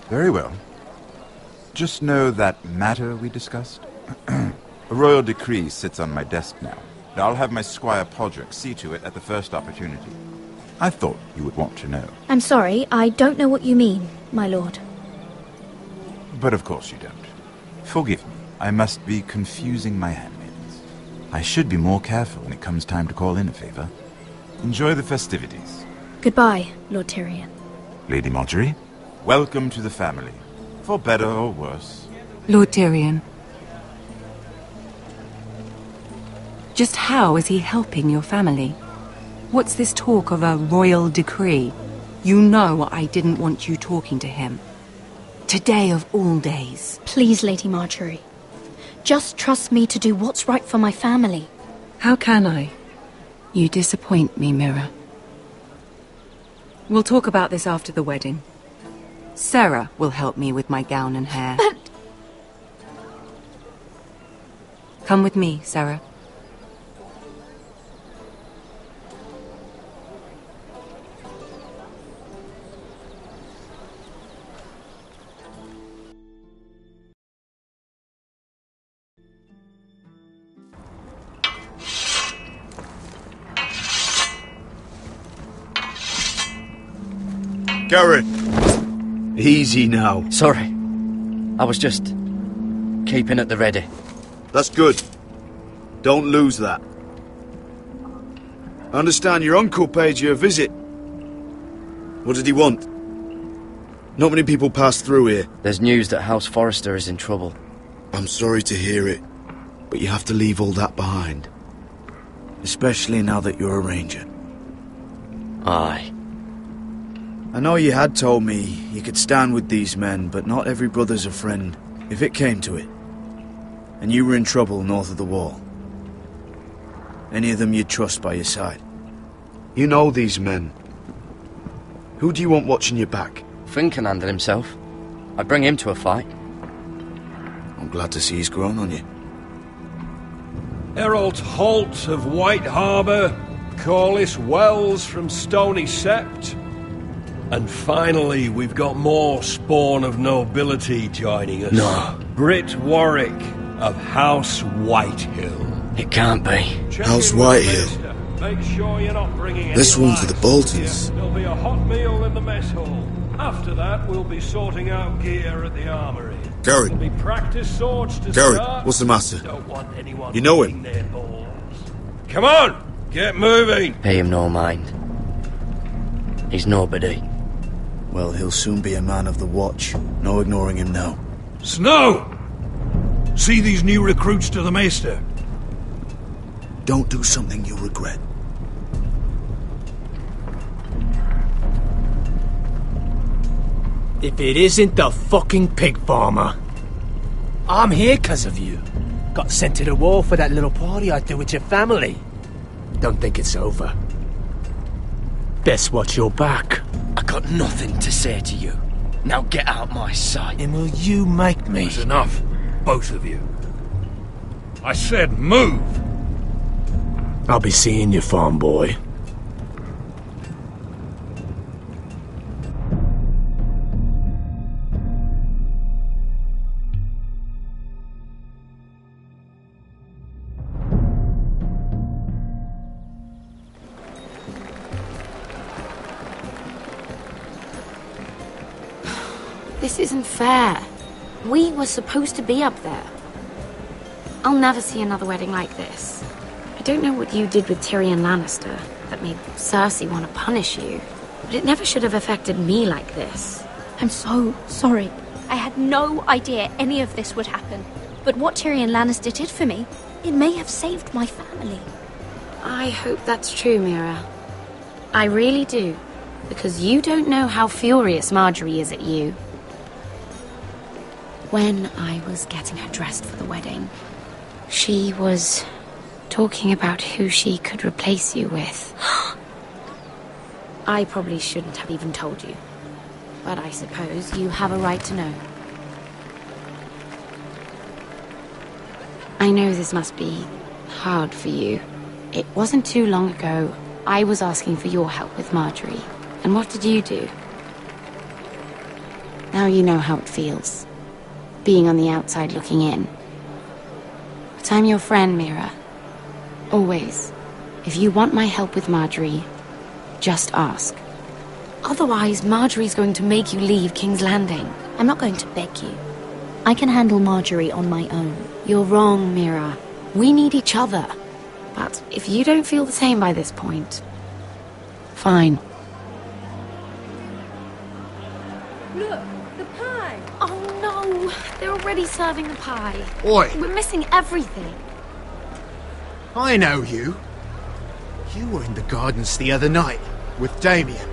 Very well. Just know that matter we discussed? A royal decree sits on my desk now. And I'll have my Squire Podrick see to it at the first opportunity. I thought you would want to know. I'm sorry, I don't know what you mean, my lord. But of course you don't. Forgive me, I must be confusing my handmaidens. I should be more careful when it comes time to call in a favor. Enjoy the festivities. Goodbye, Lord Tyrion. Lady Marjorie, welcome to the family. For better or worse. Lord Tyrion. Just how is he helping your family? What's this talk of a royal decree? You know I didn't want you talking to him. Today of all days. Please, Lady Marjorie. Just trust me to do what's right for my family. How can I? You disappoint me, Mira. We'll talk about this after the wedding. Sarah will help me with my gown and hair. But... Come with me, Sarah. Garrett! Easy now. Sorry. I was just keeping at the ready. That's good. Don't lose that. I understand your uncle paid you a visit. What did he want? Not many people pass through here. There's news that House Forrester is in trouble. I'm sorry to hear it, but you have to leave all that behind. Especially now that you're a ranger. Aye. I know you had told me you could stand with these men, but not every brother's a friend, if it came to it. And you were in trouble north of the wall. Any of them you'd trust by your side. You know these men. Who do you want watching your back? Finn can handle himself. I'd bring him to a fight. I'm glad to see he's grown on you. Errol Holt of White Harbour, Corliss Wells from Stony Sept. And finally, we've got more spawn of nobility joining us. No. Britt Warwick of House Whitehill. It can't be. House Whitehill? Make sure you're not bringing any This one to the lights Boltons. here. There'll be a hot meal in the mess hall. After that, we'll be sorting out gear at the armory. Gary. There'll be practice swords to Gary, start. what's the matter? Don't want anyone You know eating him? their balls. Come on! Get moving! Pay him no mind. He's nobody. Well, he'll soon be a man of the watch. No ignoring him now. Snow! See these new recruits to the Maester? Don't do something you'll regret. If it isn't the fucking pig farmer. I'm here 'cause of you. Got sent to the war for that little party I threw with your family. Don't think it's over. Best watch your back. I got nothing to say to you. Now get out my sight. And will you make me? That's enough, both of you. I said move! I'll be seeing you, farm boy. This isn't fair. We were supposed to be up there. I'll never see another wedding like this. I don't know what you did with Tyrion Lannister that made Cersei want to punish you, but it never should have affected me like this. I'm so sorry. I had no idea any of this would happen. But what Tyrion Lannister did for me, it may have saved my family. I hope that's true, Mira. I really do, because you don't know how furious Marjorie is at you. When I was getting her dressed for the wedding, she was talking about who she could replace you with. I probably shouldn't have even told you, but I suppose you have a right to know. I know this must be hard for you. It wasn't too long ago I was asking for your help with Marjorie, and what did you do? Now you know how it feels, being on the outside looking in. But I'm your friend, Mira. Always. If you want my help with Marjorie, just ask. Otherwise, Marjorie's going to make you leave King's Landing. I'm not going to beg you. I can handle Marjorie on my own. You're wrong, Mira. We need each other. But if you don't feel the same by this point, fine. Look, the pie! Oh no! They're already serving the pie. Oi! We're missing everything. I know you. You were in the gardens the other night with Damien.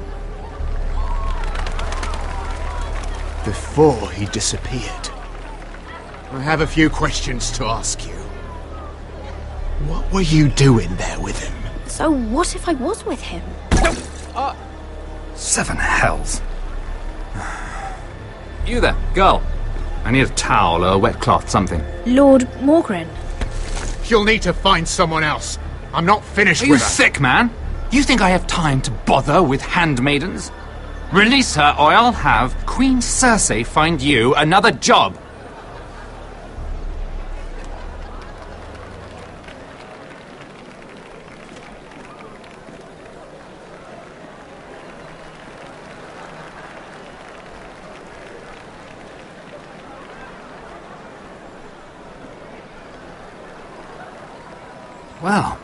Before he disappeared. I have a few questions to ask you. What were you doing there with him? So what if I was with him? Seven hells. You there, girl. I need a towel or a wet cloth, something. Lord Morgren. You'll need to find someone else. I'm not finished Are you with her. sick, man? You think I have time to bother with handmaidens? Release her or I'll have Queen Cersei find you another job. Well,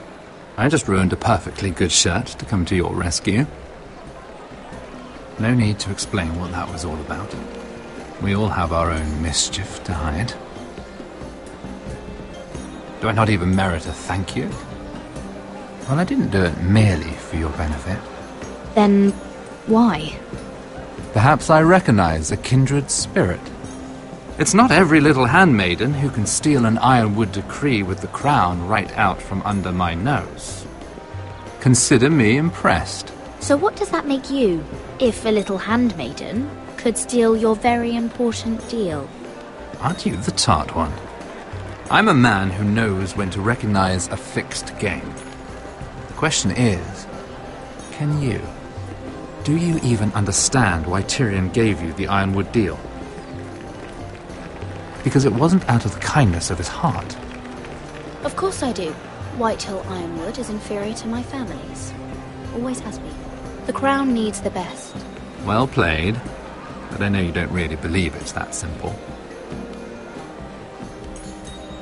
I just ruined a perfectly good shirt to come to your rescue. No need to explain what that was all about. We all have our own mischief to hide. Do I not even merit a thank you? Well, I didn't do it merely for your benefit. Then why? Perhaps I recognize a kindred spirit. It's not every little handmaiden who can steal an ironwood decree with the crown right out from under my nose. Consider me impressed. So what does that make you, if a little handmaiden could steal your very important deal? Aren't you the tart one? I'm a man who knows when to recognize a fixed game. The question is, can you? Do you even understand why Tyrion gave you the ironwood deal? Because it wasn't out of the kindness of his heart. Of course I do. Whitehill ironwood is inferior to my family's. Always has been. The Crown needs the best. Well played. But I know you don't really believe it's that simple.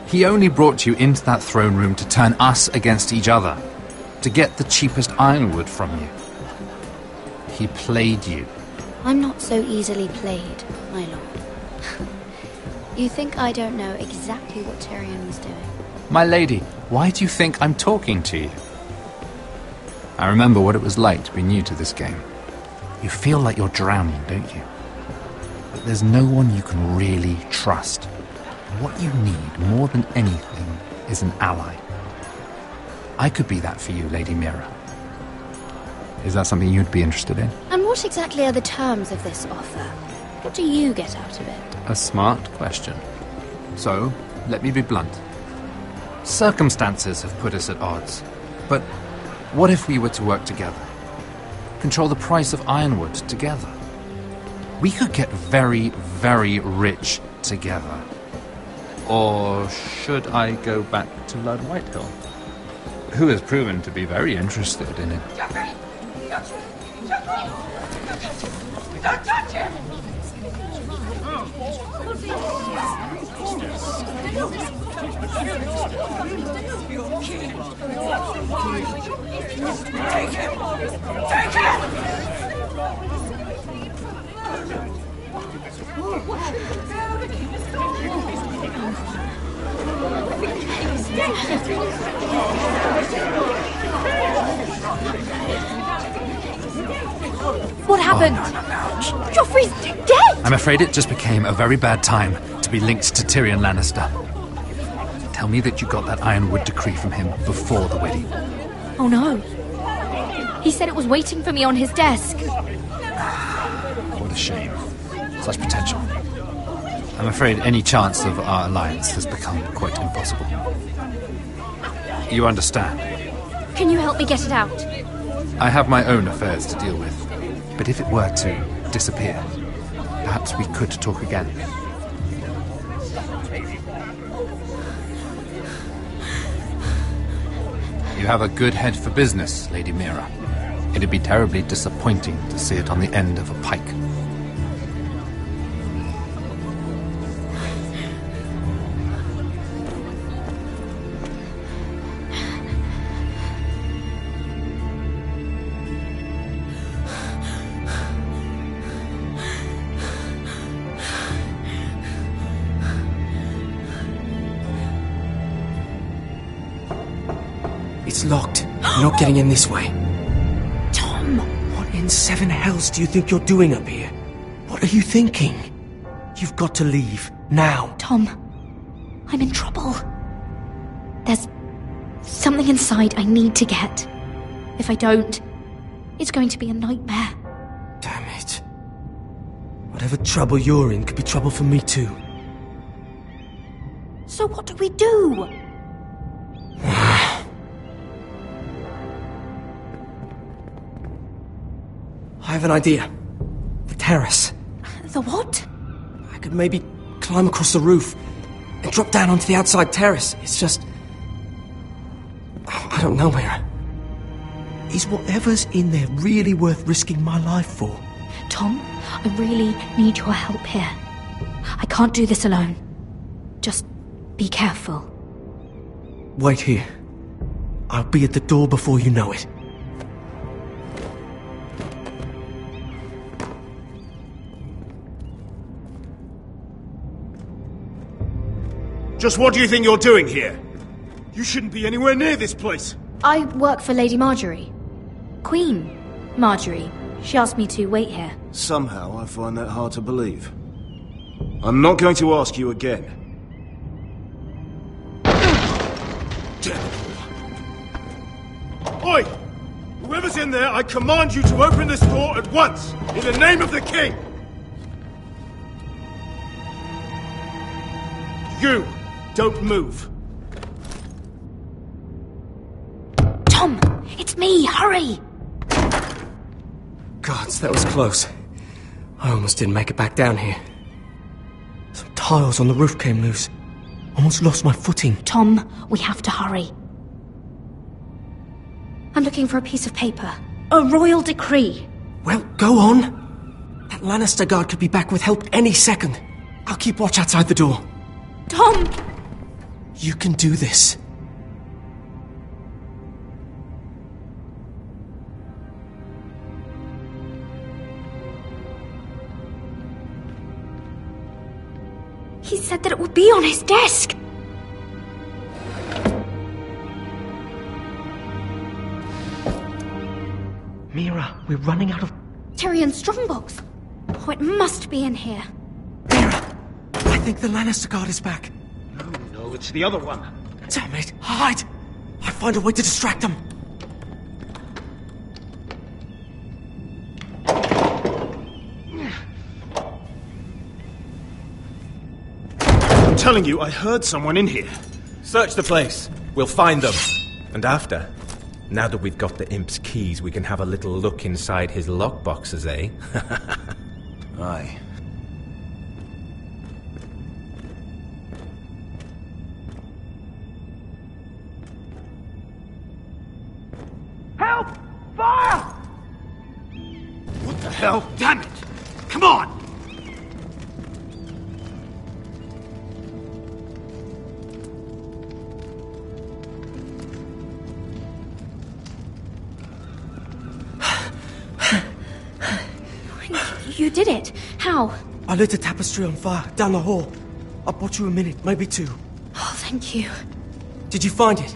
He only brought you into that throne room to turn us against each other. To get the cheapest ironwood from you. He played you. I'm not so easily played, my lord. You think I don't know exactly what Tyrion was doing? My lady, why do you think I'm talking to you? I remember what it was like to be new to this game. You feel like you're drowning, don't you? But there's no one you can really trust. What you need, more than anything, is an ally. I could be that for you, Lady Mira. Is that something you'd be interested in? And what exactly are the terms of this offer? What do you get out of it? A smart question. So, let me be blunt. Circumstances have put us at odds. But what if we were to work together? Control the price of ironwood together? We could get very, very rich together. Or should I go back to Lord Whitehill, who has proven to be very interested in it? Don't touch him! Take him! Take him! What happened? Joffrey's dead! I'm afraid it just became a very bad time to be linked to Tyrion Lannister. Tell me that you got that ironwood decree from him before the wedding. Oh no. He said it was waiting for me on his desk. What a shame. Such potential. I'm afraid any chance of our alliance has become quite impossible. You understand? Can you help me get it out? I have my own affairs to deal with. But if it were to disappear, perhaps we could talk again. You have a good head for business, Lady Mira. It'd be terribly disappointing to see it on the end of a pike. It's locked. You're not getting in this way. Tom! What in seven hells do you think you're doing up here? What are you thinking? You've got to leave. Now. Tom, I'm in trouble. There's something inside I need to get. If I don't, it's going to be a nightmare. Damn it. Whatever trouble you're in could be trouble for me too. So what do we do? I have an idea. The terrace. The what? I could maybe climb across the roof and drop down onto the outside terrace. It's just... I don't know, Mira. Is whatever's in there really worth risking my life for? Tom, I really need your help here. I can't do this alone. Just be careful. Wait here. I'll be at the door before you know it. Just what do you think you're doing here? You shouldn't be anywhere near this place. I work for Lady Marjorie. Queen Marjorie. She asked me to wait here. Somehow I find that hard to believe. I'm not going to ask you again. Oi! Whoever's in there, I command you to open this door at once! In the name of the king! You! Don't move! Tom! It's me! Hurry! Gods, that was close. I almost didn't make it back down here. Some tiles on the roof came loose. Almost lost my footing. Tom, we have to hurry. I'm looking for a piece of paper. A royal decree. Well, go on. That Lannister guard could be back with help any second. I'll keep watch outside the door. Tom! You can do this. He said that it would be on his desk. Mira, we're running out of... Tyrion's strongbox. Oh, it must be in here. I think the Lannister guard is back. No, it's the other one. Damn it! Hide! I'll find a way to distract them. I'm telling you, I heard someone in here. Search the place. We'll find them. And after, now that we've got the imp's keys, we can have a little look inside his lockboxes, eh? Aye. Help! Fire! What the hell? Damn it! Come on! You did it. How? I lit a tapestry on fire down the hall. I bought you a minute, maybe two. Oh, thank you. Did you find it?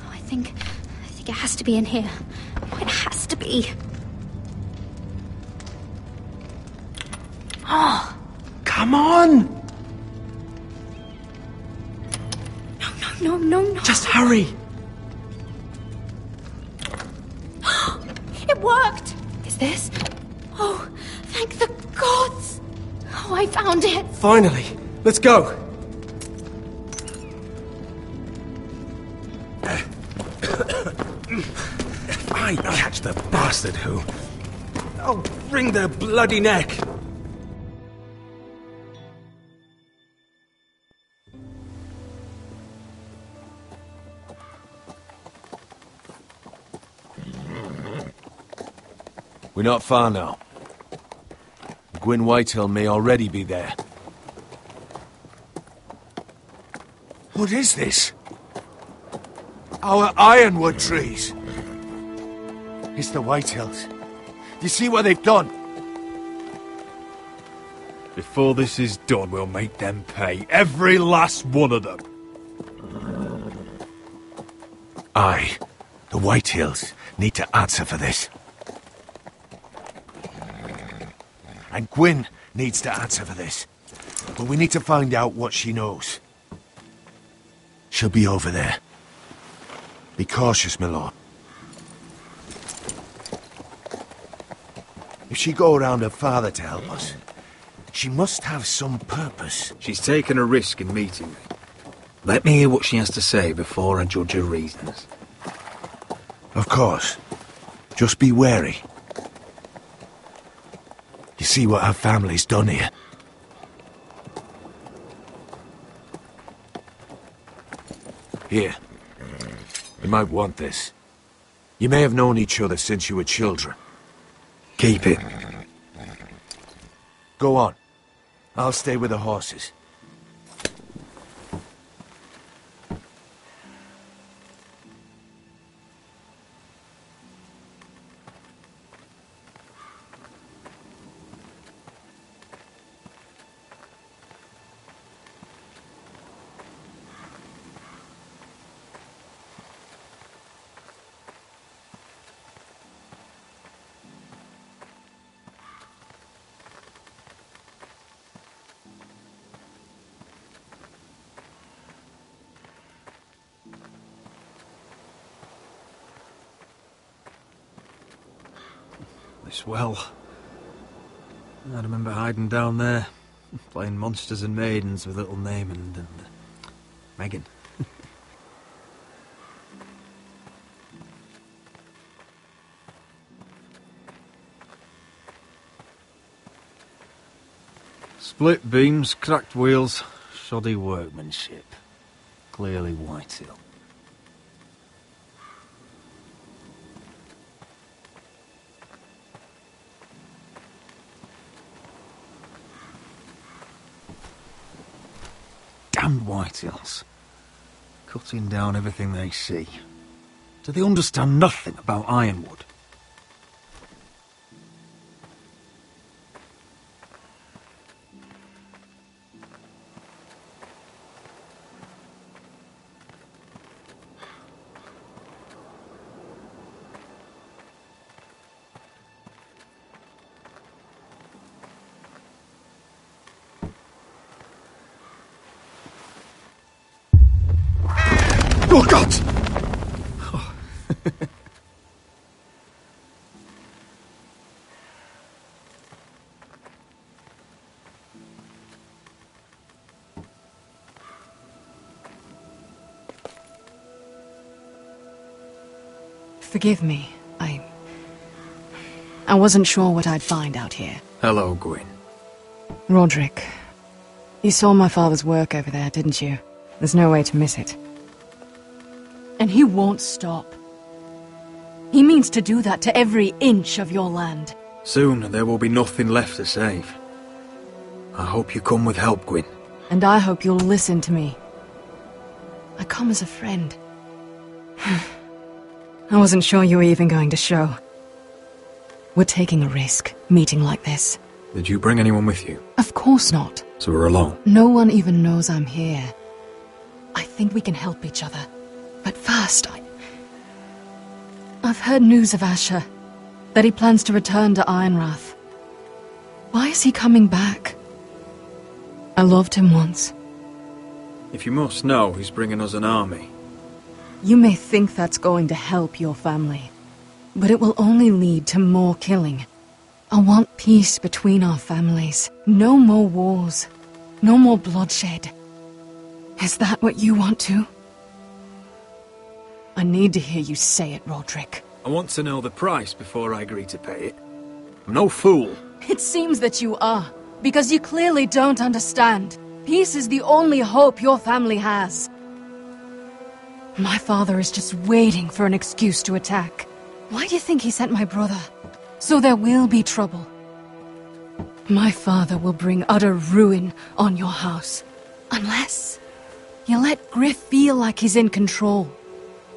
Oh, I think it has to be in here. Oh, it has to be. Oh. Come on! No. Just hurry. It worked! Is this? Oh, thank the gods! Oh, I found it! Finally. Let's go. If I catch the bastard who... I'll wring their bloody neck. We're not far now. Gwyn Whitehill may already be there. What is this? Our ironwood trees. It's the Whitehills. Do you see what they've done? Before this is done, we'll make them pay. Every last one of them. Aye. The Whitehills need to answer for this. And Gwyn needs to answer for this. But we need to find out what she knows. She'll be over there. Be cautious, my lord. If she go around her father to help us, she must have some purpose. She's taken a risk in meeting me. Let me hear what she has to say before I judge her reasons. Of course. Just be wary. You see what our family's done here? Here. You might want this. You may have known each other since you were children. Keep it. Go on. I'll stay with the horses. This well. I remember hiding down there, playing monsters and maidens with little Naaman and Megan. Split beams, cracked wheels, shoddy workmanship. Clearly Whitehill. damned Whitehills. Cutting down everything they see. Do they understand nothing about Ironwood? Oh, God! Forgive me. I wasn't sure what I'd find out here. Hello, Gwyn. Roderick, you saw my father's work over there, didn't you? There's no way to miss it. And he won't stop. He means to do that to every inch of your land. Soon there will be nothing left to save. I hope you come with help, Gwyn. And I hope you'll listen to me. I come as a friend. I wasn't sure you were even going to show. We're taking a risk, meeting like this. Did you bring anyone with you? Of course not. So we're alone? No one even knows I'm here. I think we can help each other. But first, I've heard news of Asher. That he plans to return to Ironrath. Why is he coming back? I loved him once. If you must know, he's bringing us an army. You may think that's going to help your family, but it will only lead to more killing. I want peace between our families. No more wars. No more bloodshed. Is that what you want too? I need to hear you say it, Roderick. I want to know the price before I agree to pay it. I'm no fool. It seems that you are, because you clearly don't understand. Peace is the only hope your family has. My father is just waiting for an excuse to attack. Why do you think he sent my brother? So there will be trouble. My father will bring utter ruin on your house. Unless you let Griff feel like he's in control.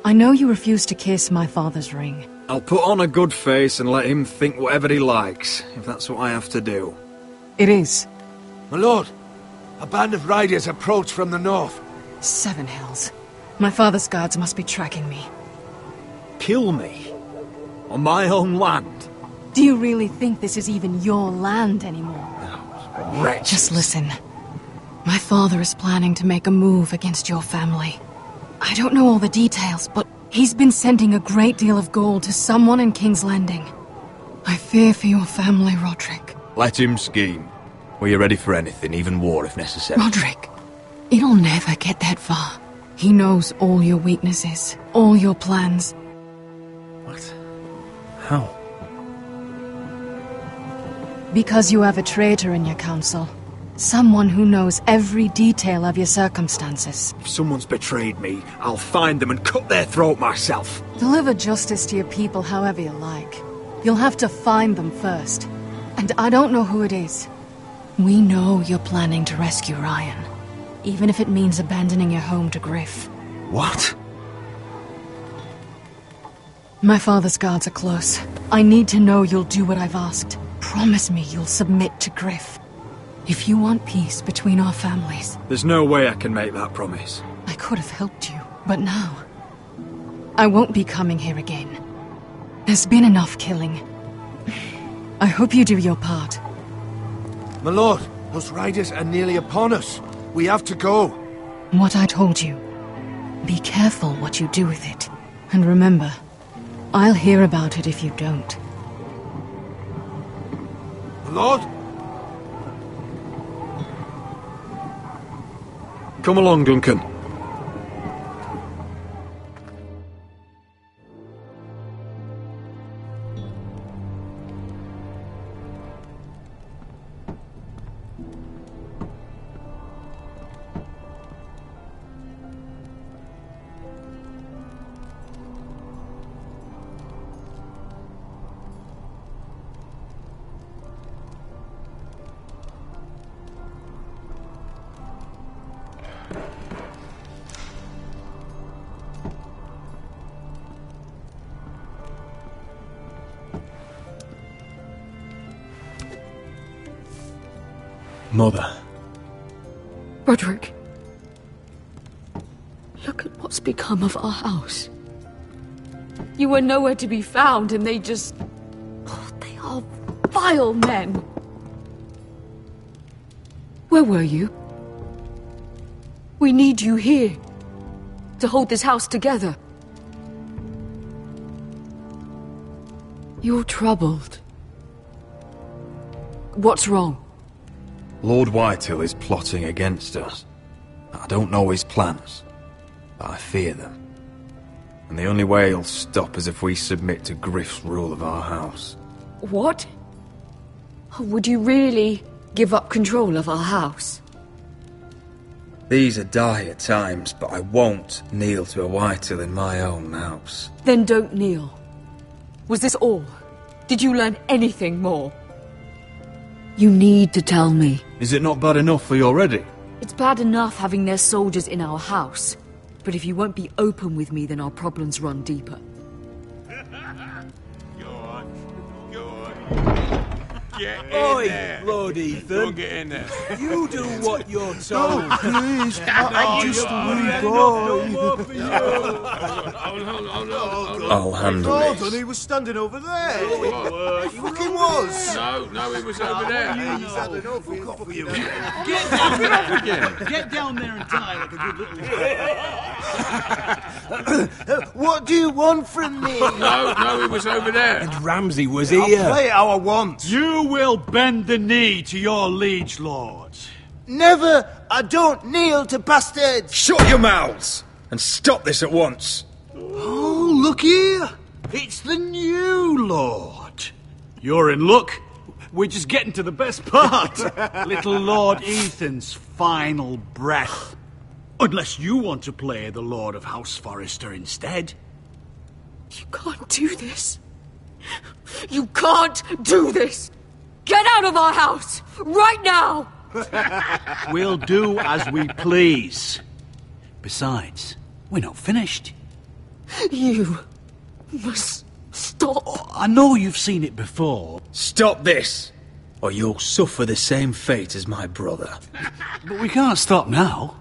I know you refuse to kiss my father's ring. I'll put on a good face and let him think whatever he likes, if that's what I have to do. It is. My lord, a band of riders approach from the north. 7 Hills. My father's guards must be tracking me. Kill me? On my own land? Do you really think this is even your land anymore? No, wretch. Just listen. My father is planning to make a move against your family. I don't know all the details, but he's been sending a great deal of gold to someone in King's Landing. I fear for your family, Roderick. Let him scheme. We're ready for anything, even war if necessary. Roderick, it'll never get that far. He knows all your weaknesses, all your plans. What? How? Because you have a traitor in your council. Someone who knows every detail of your circumstances. If someone's betrayed me, I'll find them and cut their throat myself. Deliver justice to your people however you like. You'll have to find them first. And I don't know who it is. We know you're planning to rescue Ryan. Even if it means abandoning your home to Griff. What? My father's guards are close. I need to know you'll do what I've asked. Promise me you'll submit to Griff. If you want peace between our families... There's no way I can make that promise. I could have helped you, but now... I won't be coming here again. There's been enough killing. I hope you do your part. My lord, those riders are nearly upon us. We have to go. What I told you. Be careful what you do with it. And remember, I'll hear about it if you don't. My lord? Come along, Duncan. Mother. Roderick. Look at what's become of our house. You were nowhere to be found, and they just... Oh, they are vile men. Where were you? We need you here to hold this house together. You're troubled. What's wrong? Lord Whitehill is plotting against us. I don't know his plans, but I fear them. And the only way he'll stop is if we submit to Griff's rule of our house. What? Would you really give up control of our house? These are dire times, but I won't kneel to a Whitehill in my own house. Then don't kneel. Was this all? Did you learn anything more? You need to tell me. Is it not bad enough for you already? It's bad enough having their soldiers in our house. But if you won't be open with me, then our problems run deeper. Get in Oi, there. Lord Ethan. Don't get in there. You do what you're told. No, please. I'm just a wee boy. I'll handle Hold this. on, he was standing over there. He fucking was. No, he was over there. He's had enough. Fuck off you. Get down again. Get down there and die like a good little... What do you want from me? No, he was over there. And Ramsay was I'll here. play it how I want. You will bend the knee to your liege lord. Never. I don't kneel to bastards. Shut your mouths and stop this at once. Oh, look here. It's the new lord. You're in luck. We're just getting to the best part. Little Lord Ethan's final breath. Unless you want to play the Lord of House Forrester instead. You can't do this. You can't do this. Get out of our house, right now! We'll do as we please. Besides, we're not finished. You must stop. I know you've seen it before. Stop this, or you'll suffer the same fate as my brother. But we can't stop now.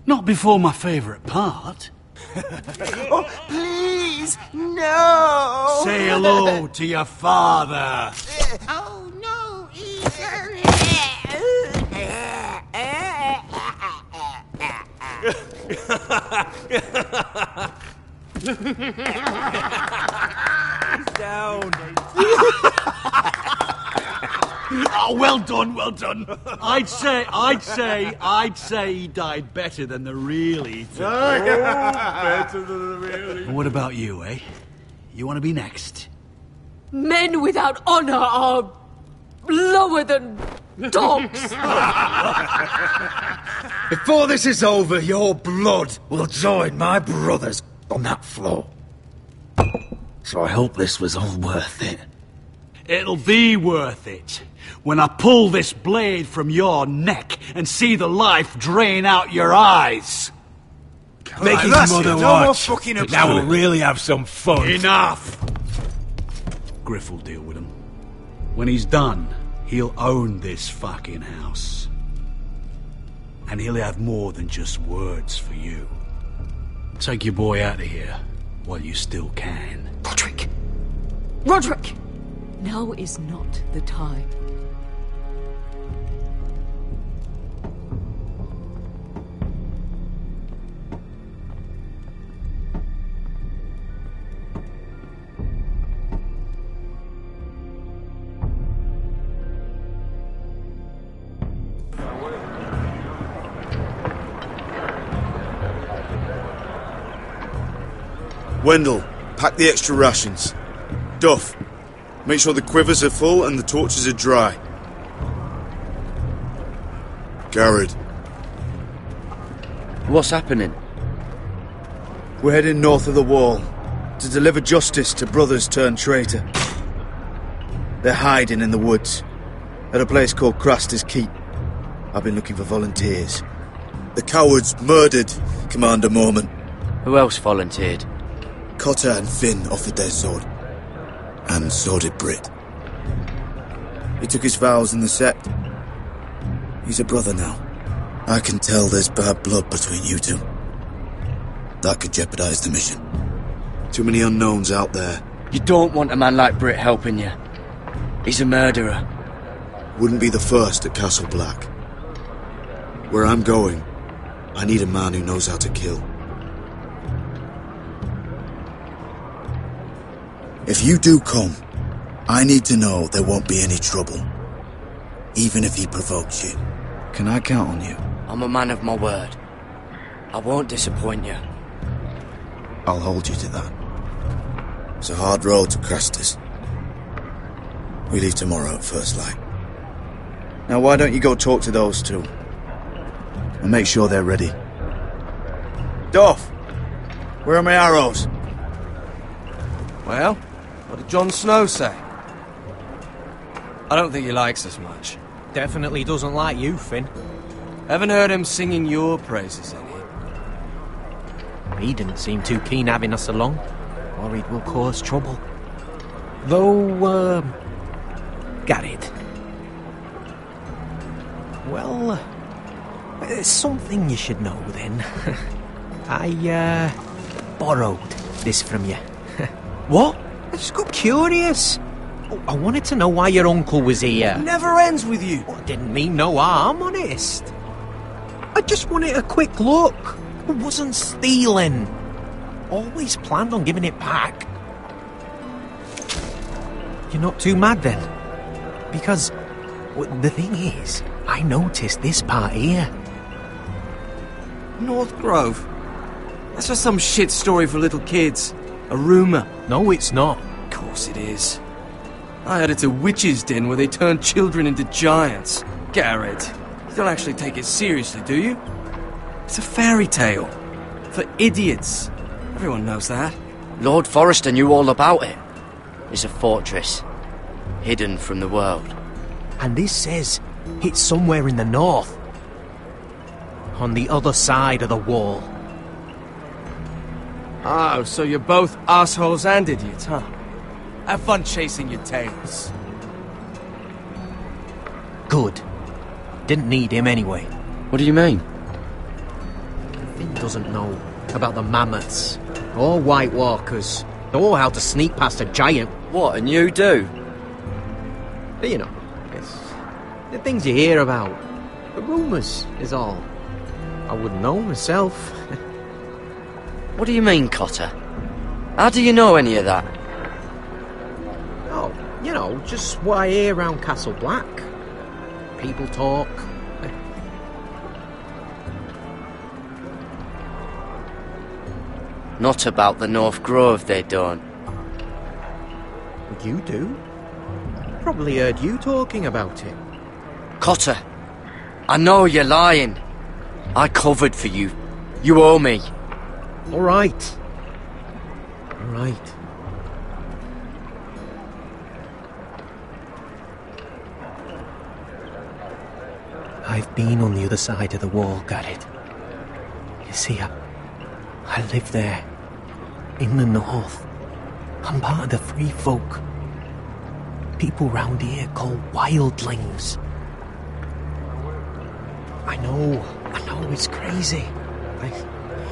Not before my favourite part. Oh, please, no! Say hello to your father. Oh, no, Ethan! Down. Oh, well done, well done. I'd say he died better than the real Ethan. Better than the really. And what about you, eh? You want to be next? Men without honor are lower than dogs. Before this is over, your blood will join my brother's on that floor. So I hope this was all worth it. It'll be worth it when I pull this blade from your neck and see the life drain out your eyes. Make his mother watch. Now we'll really have some fun. Enough! Griff will deal with him. When he's done, he'll own this fucking house. And he'll have more than just words for you. Take your boy out of here while you still can. Roderick! Roderick! Now is not the time. Wendell, pack the extra rations. Duff, make sure the quivers are full and the torches are dry. Garrett. What's happening? We're heading north of the wall to deliver justice to brothers turned traitor. They're hiding in the woods at a place called Craster's Keep. I've been looking for volunteers. The cowards murdered Commander Mormon. Who else volunteered? Cotter and Finn offered their sword. And so did Britt. He took his vows in the sect. He's a brother now. I can tell there's bad blood between you two. That could jeopardize the mission. Too many unknowns out there. You don't want a man like Britt helping you. He's a murderer. Wouldn't be the first at Castle Black. Where I'm going, I need a man who knows how to kill. If you do come, I need to know there won't be any trouble. Even if he provokes you. Can I count on you? I'm a man of my word. I won't disappoint you. I'll hold you to that. It's a hard road to Crestus. We leave tomorrow at first light. Now why don't you go talk to those two? And make sure they're ready. Duff! Where are my arrows? Well, what did Jon Snow say? I don't think he likes us much. Definitely doesn't like you, Finn. Haven't heard him singing your praises any. He didn't seem too keen having us along. Worried we'll cause trouble. Though, Garrett. Well, there's something you should know then. I, borrowed this from you. What? I just got curious. I wanted to know why your uncle was here. Never ends with you. I didn't mean no harm, honest. I just wanted a quick look. I wasn't stealing. Always planned on giving it back. You're not too mad then? Because the thing is, I noticed this part here. North Grove? That's just some shit story for little kids. A rumour. No, it's not. Of course it is. I heard it's a witch's den where they turn children into giants. Garrett, you don't actually take it seriously, do you? It's a fairy tale. For idiots. Everyone knows that. Lord Forrester knew all about it. It's a fortress. Hidden from the world. And this says it's somewhere in the north. On the other side of the wall. Oh, so you're both assholes and idiots, huh? Have fun chasing your tails. Good. Didn't need him anyway. What do you mean? Finn doesn't know about the mammoths, or White Walkers, or how to sneak past a giant. What, and you do? You know, it's the things you hear about. The rumours is all. I wouldn't know myself. What do you mean, Cotter? How do you know any of that? Oh, you know, just what I hear around Castle Black. People talk. Not about the North Grove, they don't. You do? Probably heard you talking about it. Cotter, I know you're lying. I covered for you. You owe me. All right. All right. I've been on the other side of the wall, Garrett. You see, I live there, in the north. I'm part of the free folk. People round here call wildlings. I know, it's crazy.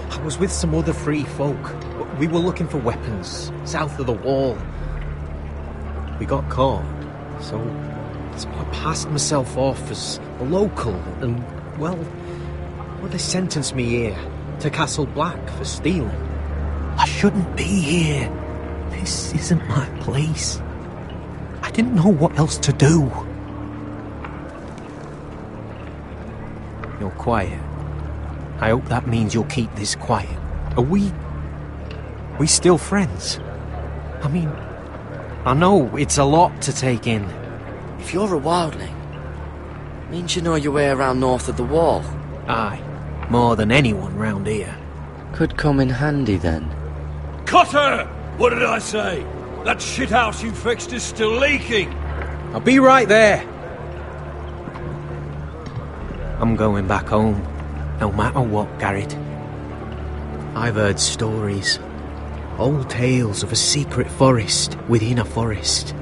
I was with some other free folk. We were looking for weapons, south of the wall. We got caught, so I passed myself off as a local, and, well, they sentenced me here, to Castle Black, for stealing. I shouldn't be here. This isn't my place. I didn't know what else to do. You're quiet. I hope that means you'll keep this quiet. Are we still friends? I mean, I know it's a lot to take in. If you're a wildling, means you know your way around north of the wall. Aye, more than anyone round here. Could come in handy then. Cotter! What did I say? That shithouse you fixed is still leaking. I'll be right there. I'm going back home, no matter what, Garrett. I've heard stories. Old tales of a secret forest within a forest.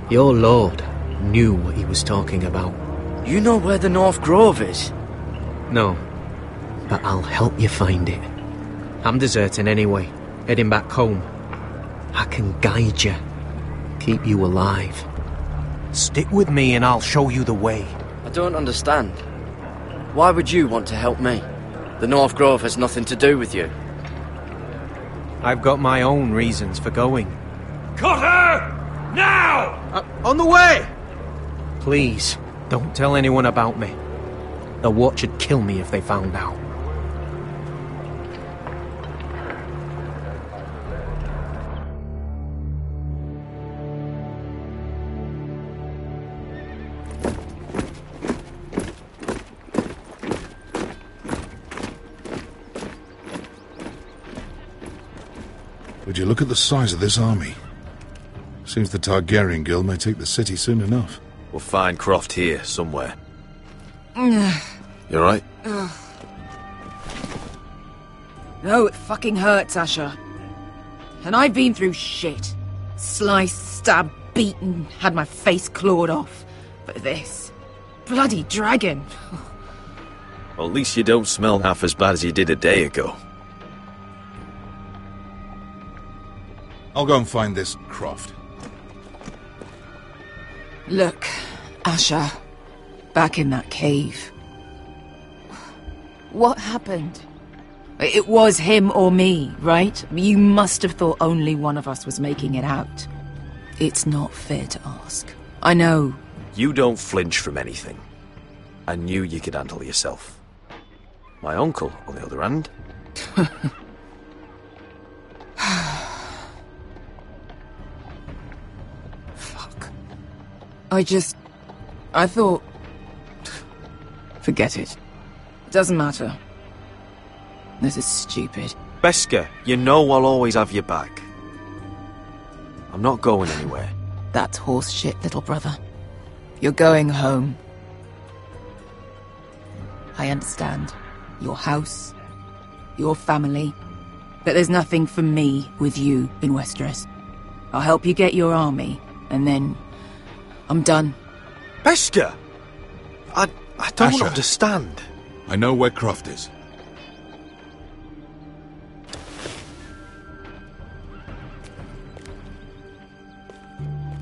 Your lord knew what he was talking about. You know where the North Grove is? No. But I'll help you find it. I'm deserting anyway, heading back home. I can guide you. Keep you alive. Stick with me and I'll show you the way. I don't understand. Why would you want to help me? The North Grove has nothing to do with you. I've got my own reasons for going. Cut her! Now! On the way! Please, don't tell anyone about me. The Watch would kill me if they found out. Would you look at the size of this army? Seems the Targaryen Guild may take the city soon enough. We'll find Croft here, somewhere. You alright? No, it fucking hurts, Asher. And I've been through shit. Sliced, stabbed, beaten, had my face clawed off. But this... bloody dragon. Well, at least you don't smell half as bad as you did a day ago. I'll go and find this Croft. Look, Asher. Back in that cave. What happened? It was him or me, right? You must have thought only one of us was making it out. It's not fair to ask. I know. You don't flinch from anything. I knew you could handle yourself. My uncle, on the other hand... I thought... Forget it. Doesn't matter. This is stupid. Beskha, you know I'll always have your back. I'm not going anywhere. That's horse shit, little brother. You're going home. I understand. Your house, your family. But there's nothing for me with you in Westeros. I'll help you get your army, and then... I'm done. Beskha! I don't Asher, understand. I know where Croft is.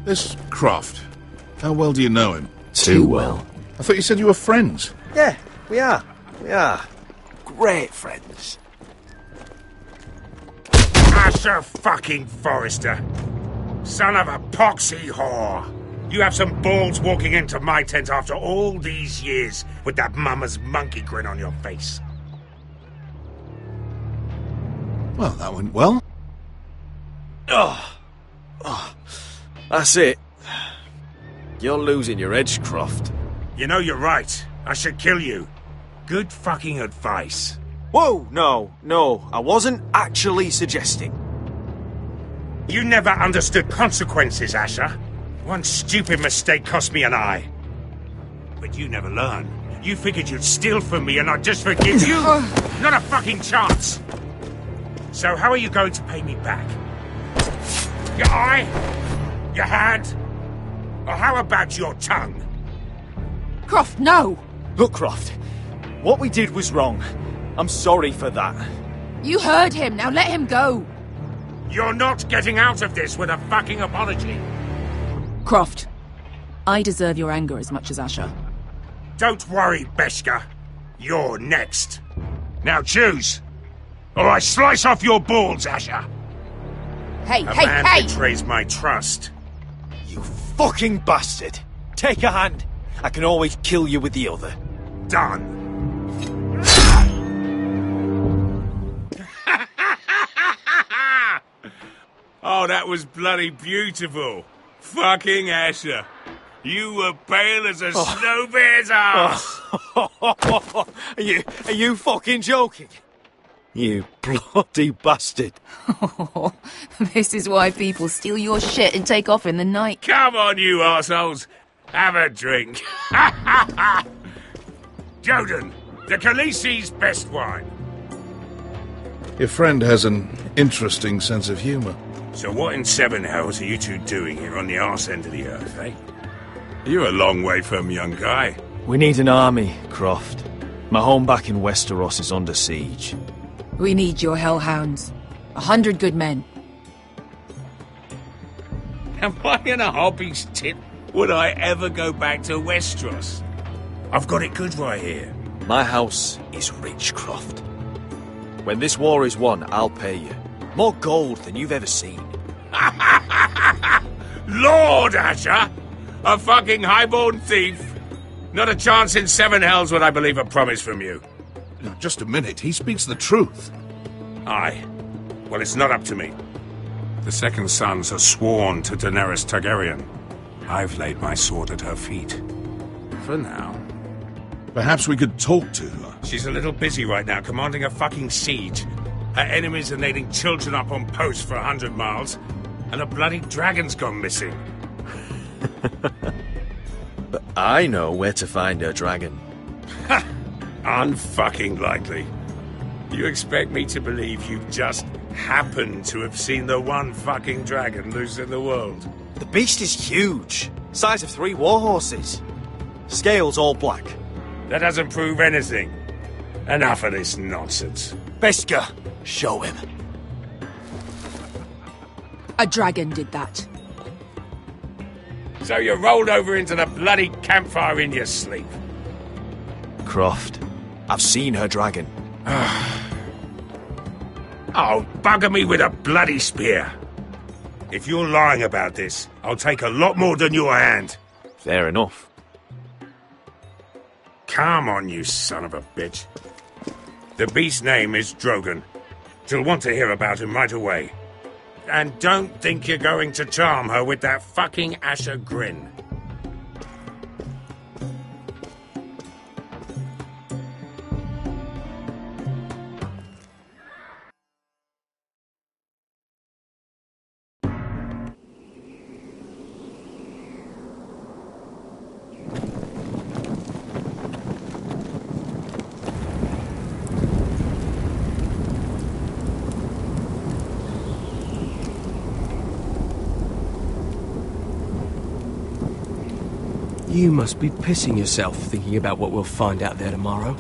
This Croft, how well do you know him? Too well. I thought you said you were friends. Yeah, we are. We are. Great friends. Asher fucking Forrester. Son of a poxy whore. You have some balls walking into my tent after all these years with that mama's monkey grin on your face. Well, that went well. Oh. That's it. You're losing your edge, Croft. You know you're right. I should kill you. Good fucking advice. Whoa, no. I wasn't actually suggesting. You never understood consequences, Asher. One stupid mistake cost me an eye. But you never learn. You figured you'd steal from me and I'd just forgive you? Not a fucking chance! So how are you going to pay me back? Your eye? Your hand? Or how about your tongue? Croft, no! Look, Croft. What we did was wrong. I'm sorry for that. You heard him, now let him go! You're not getting out of this with a fucking apology. Croft, I deserve your anger as much as Asher. Don't worry, Beskha. You're next. Now choose, or I slice off your balls, Asher. Hey, A man betrays my trust. You fucking bastard! Take a hand. I can always kill you with the other. Done. Oh, that was bloody beautiful. Fucking Asher. You were pale as a snow bear's ass. Are you fucking joking? You bloody bastard. This is why people steal your shit and take off in the night. Come on, you arseholes. Have a drink. Joden, the Khaleesi's best wine. Your friend has an interesting sense of humour. So what in seven hells are you two doing here on the arse end of the earth, eh? You're a long way from young guy. We need an army, Croft. My home back in Westeros is under siege. We need your hellhounds. 100 good men. Am I in a hobby's tit? Would I ever go back to Westeros? I've got it good right here. My house is rich, Croft. When this war is won, I'll pay you. More gold than you've ever seen. Lord Asher! A fucking highborn thief! Not a chance in 7 hells would I believe a promise from you. Now, just a minute. He speaks the truth. Aye. Well, it's not up to me. The Second Sons are sworn to Daenerys Targaryen. I've laid my sword at her feet. For now. Perhaps we could talk to her. She's a little busy right now, commanding a fucking siege. Her enemies are nating children up on posts for 100 miles, and a bloody dragon's gone missing. But I know where to find her dragon. Ha! Unfucking likely. You expect me to believe you just happened to have seen the one fucking dragon loose in the world? The beast is huge. Size of 3 warhorses. Scales all black. That doesn't prove anything. Enough of this nonsense. Beskar, show him. A dragon did that. So you rolled over into the bloody campfire in your sleep? Croft, I've seen her dragon. Oh, bugger me with a bloody spear. If you're lying about this, I'll take a lot more than your hand. Fair enough. Come on, you son of a bitch. The beast's name is Drogon. She'll want to hear about him right away. And don't think you're going to charm her with that fucking Asher grin. You must be pissing yourself thinking about what we'll find out there tomorrow.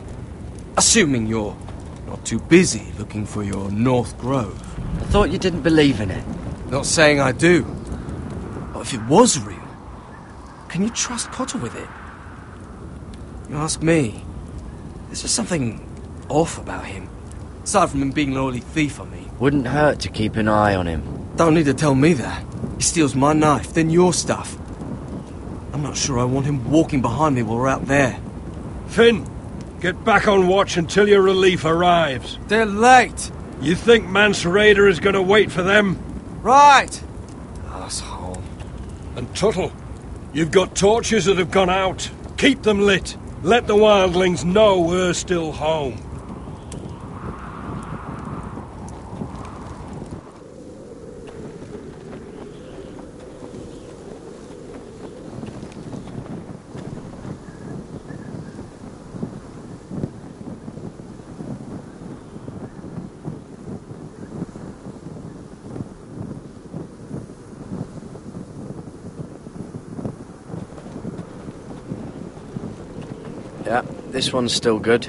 Assuming you're not too busy looking for your North Grove. I thought you didn't believe in it. Not saying I do. But if it was real, can you trust Cotter with it? You ask me, there's just something off about him. Aside from him being an oily thief, I mean. Wouldn't hurt to keep an eye on him. Don't need to tell me that. He steals my knife, then your stuff. I'm not sure I want him walking behind me while we're out there. Finn, get back on watch until your relief arrives. They're late. You think Mance Rayder is going to wait for them? Right. Asshole. And Tuttle, you've got torches that have gone out. Keep them lit. Let the wildlings know we're still home. Yeah, this one's still good.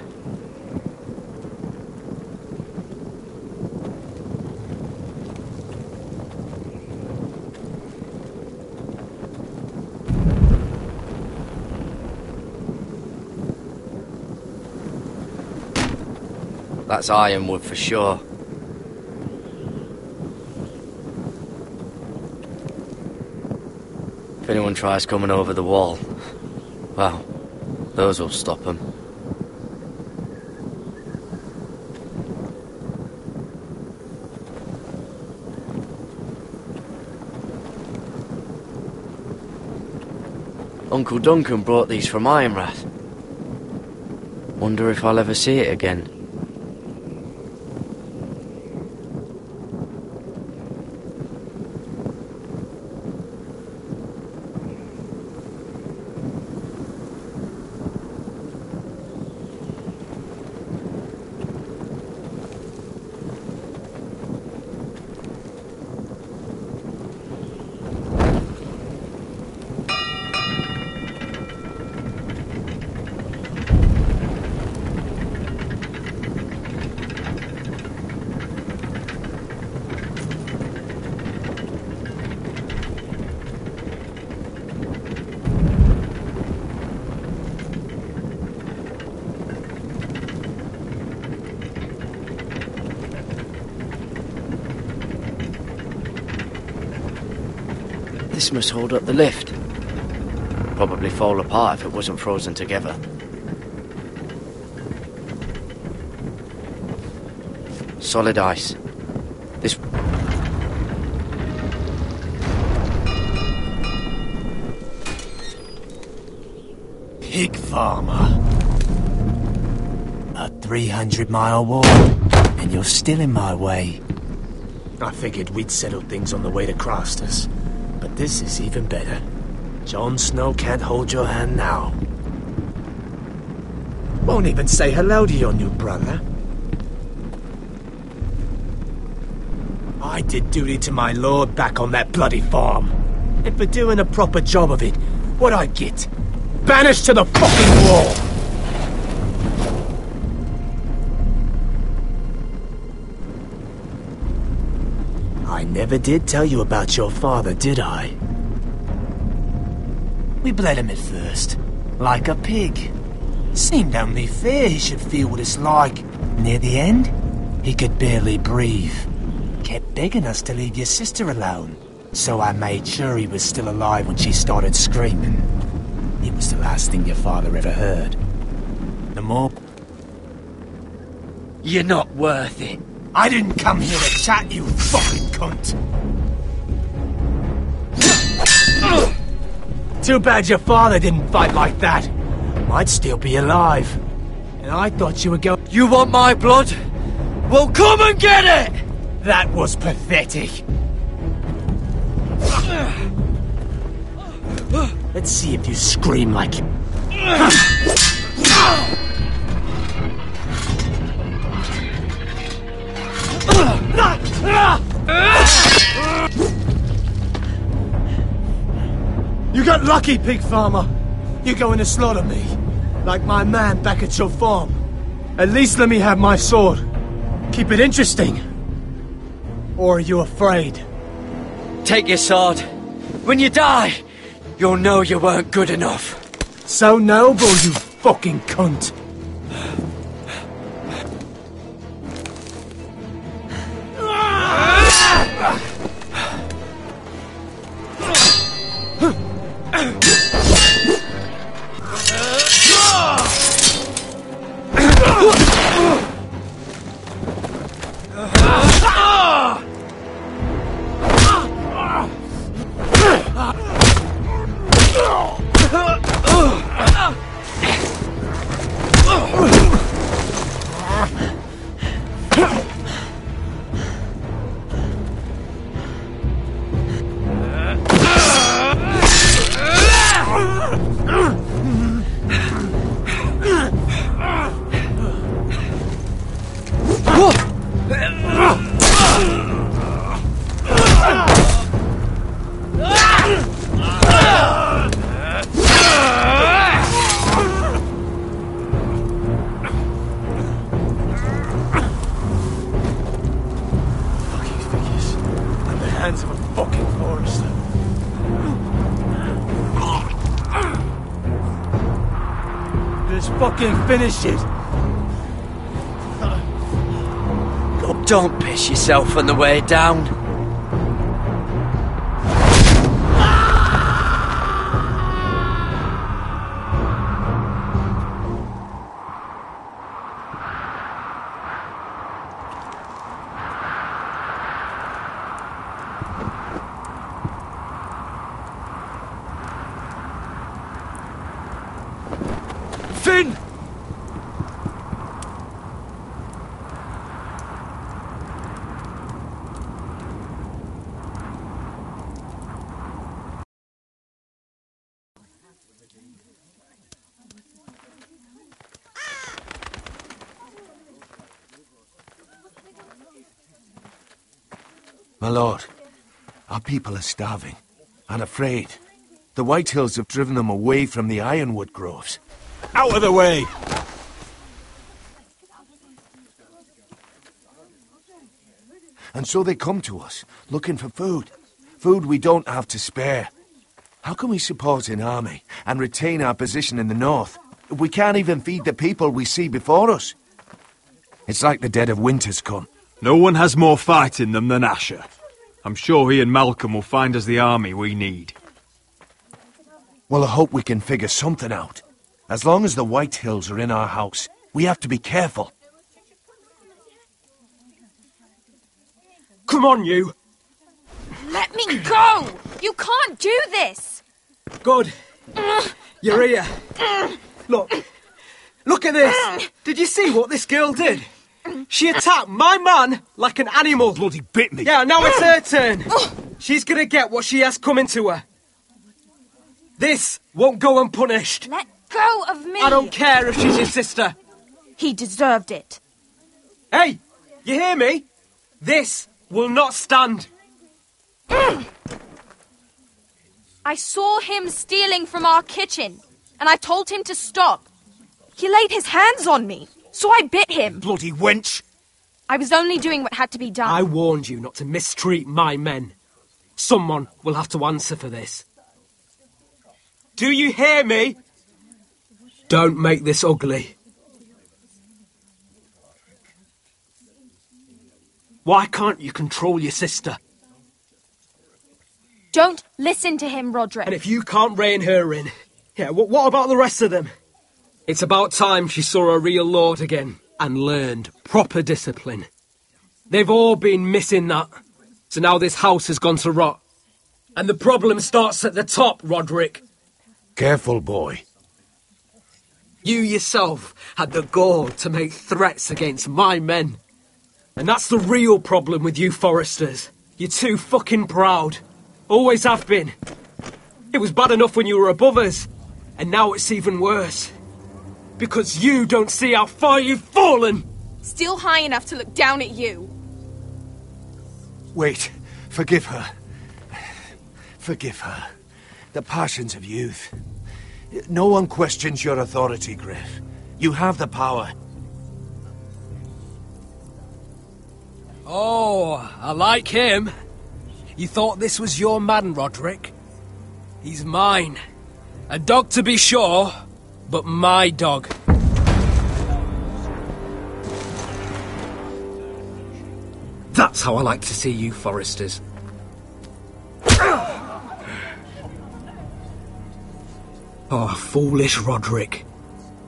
That's ironwood for sure. If anyone tries coming over the wall, well, those will stop them. Uncle Duncan brought these from Ironrath. Wonder if I'll ever see it again. This must hold up the lift. Probably fall apart if it wasn't frozen together. Solid ice. This... Pig farmer. A 300-mile walk, and you're still in my way. I figured we'd settle things on the way to Crosters, but this is even better. Jon Snow can't hold your hand now. Won't even say hello to your new brother. I did duty to my lord back on that bloody farm. And for doing a proper job of it, what'd I get? Banished to the fucking wall! I never did tell you about your father, did I? We bled him at first, like a pig. Seemed only fair he should feel what it's like. Near the end, he could barely breathe. Kept begging us to leave your sister alone, so I made sure he was still alive when she started screaming. It was the last thing your father ever heard. The more... You're not worth it. I didn't come here to chat, you fucking cunt. Too bad your father didn't fight like that. Might still be alive. And I thought you would go... You want my blood? Well, come and get it! That was pathetic. Let's see if you scream like him. You got lucky, pig farmer. You're going to slaughter me, like my man back at your farm. At least let me have my sword. Keep it interesting. Or are you afraid? Take your sword. When you die, you'll know you weren't good enough. So noble, you fucking cunt. Finish it. Don't piss yourself on the way down. Finn! My lord, our people are starving and afraid. The Whitehills have driven them away from the ironwood groves. Out of the way! And so they come to us, looking for food. Food we don't have to spare. How can we support an army and retain our position in the north if we can't even feed the people we see before us? It's like the dead of winter's come. No one has more fight in them than Asher. I'm sure he and Malcolm will find us the army we need. Well, I hope we can figure something out. As long as the White Hills are in our house, we have to be careful. Come on, you! Let me go! You can't do this! Good. You're here. Look at this! Did you see what this girl did? She attacked my man like an animal. Bloody bit me. Yeah, now it's her turn. She's gonna get what she has coming to her. This won't go unpunished. Let go of me! I don't care if she's your sister. He deserved it. Hey, you hear me? This will not stand. I saw him stealing from our kitchen, and I told him to stop. He laid his hands on me, so I bit him. Bloody wench! I was only doing what had to be done. I warned you not to mistreat my men. Someone will have to answer for this. Do you hear me? Don't make this ugly. Why can't you control your sister? Don't listen to him, Roderick. And if you can't rein her in, yeah, what about the rest of them? It's about time she saw a real lord again and learned proper discipline. They've all been missing that. So now this house has gone to rot. And the problem starts at the top, Roderick. Careful, boy. You yourself had the gall to make threats against my men. And that's the real problem with you Foresters. You're too fucking proud. Always have been. It was bad enough when you were above us. And now it's even worse. Because you don't see how far you've fallen. Still high enough to look down at you. Wait. Forgive her. Forgive her. The passions of youth. No one questions your authority, Griff. You have the power. Oh, I like him. You thought this was your man, Roderick? He's mine. A dog to be sure, but my dog. That's how I like to see you, Foresters. Oh, foolish Roderick.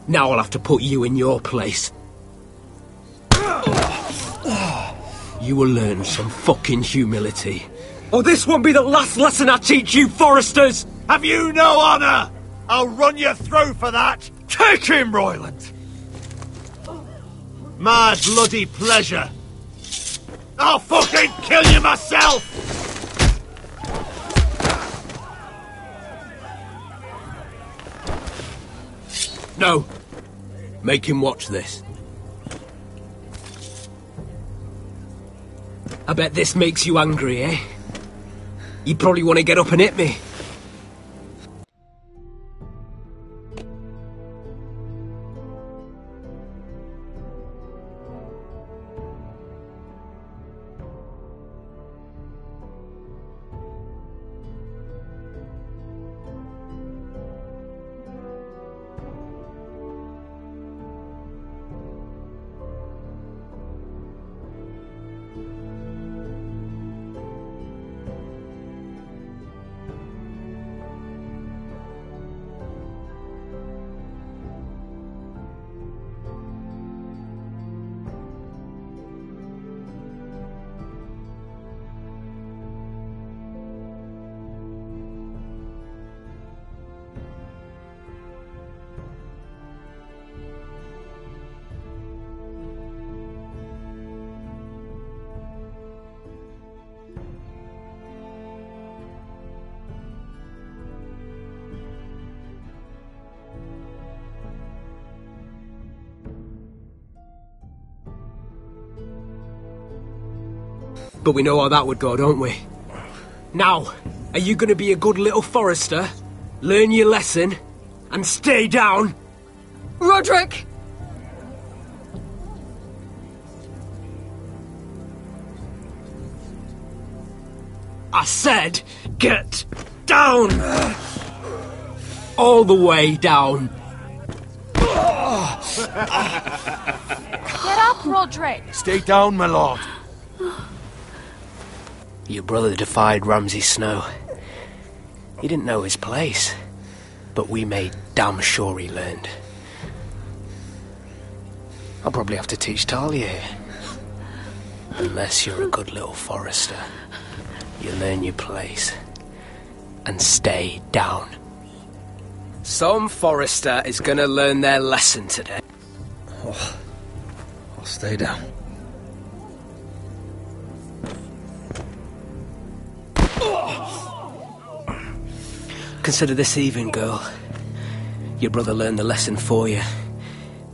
Now I'll have to put you in your place. You will learn some fucking humility. Oh, this won't be the last lesson I teach you, Foresters! Have you no honour? I'll run you through for that! Take him, Royland! My bloody pleasure! I'll fucking kill you myself! No. Make him watch this. I bet this makes you angry, eh? You'd probably want to get up and hit me. But we know how that would go, don't we? Now, are you going to be a good little Forester, learn your lesson, and stay down? Roderick! I said, get down! All the way down. Get up, Roderick! Stay down, my lord. Your brother defied Ramsay Snow. He didn't know his place. but we made damn sure he learned. I'll probably have to teach Talia here. Unless you're a good little forester. You learn your place. And stay down. Some forester is gonna learn their lesson today. Oh, I'll stay down. Consider this even, girl. Your brother learned the lesson for you.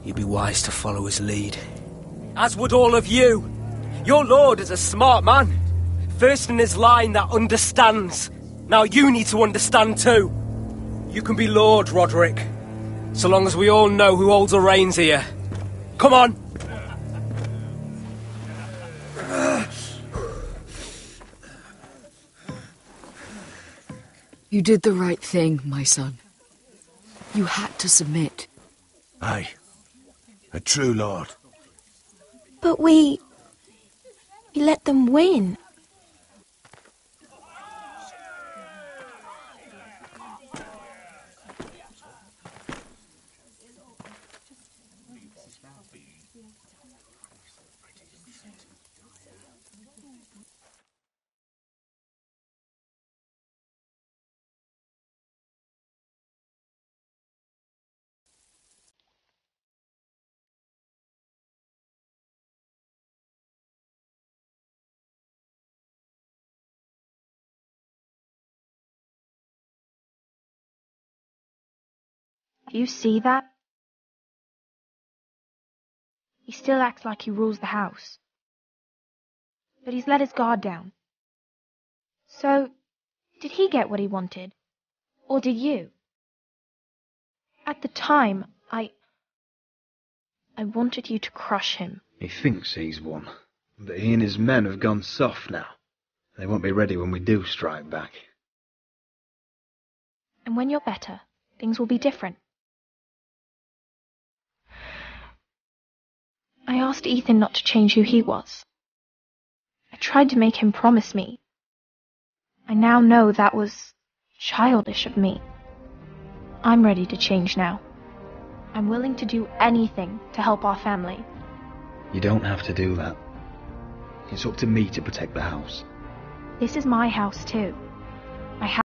You'd be wise to follow his lead. As would all of you. Your lord is a smart man. First in his line that understands. Now you need to understand too. You can be Lord, Roderick. So long as we all know who holds the reins here. Come on! You did the right thing, my son. You had to submit. Aye. A true lord. But we let them win. Do you see that? He still acts like he rules the house. But he's let his guard down. So, did he get what he wanted? Or did you? At the time, I wanted you to crush him. He thinks he's won, but he and his men have gone soft now. They won't be ready when we do strike back. And when you're better, things will be different. I asked Ethan not to change who he was. I tried to make him promise me. I now know that was childish of me. I'm ready to change now. I'm willing to do anything to help our family. You don't have to do that. It's up to me to protect the house. This is my house too. My house.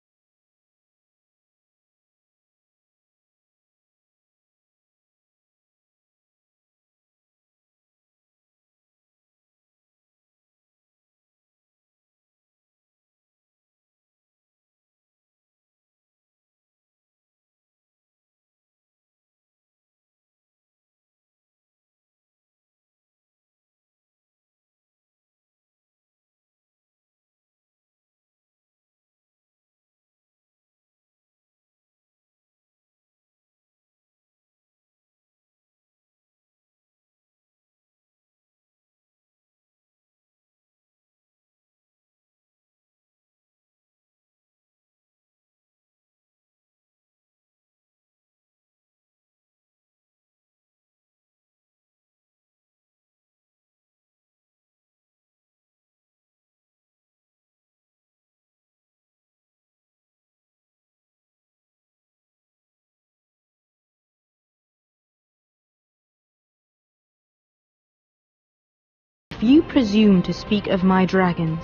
If you presume to speak of my dragons,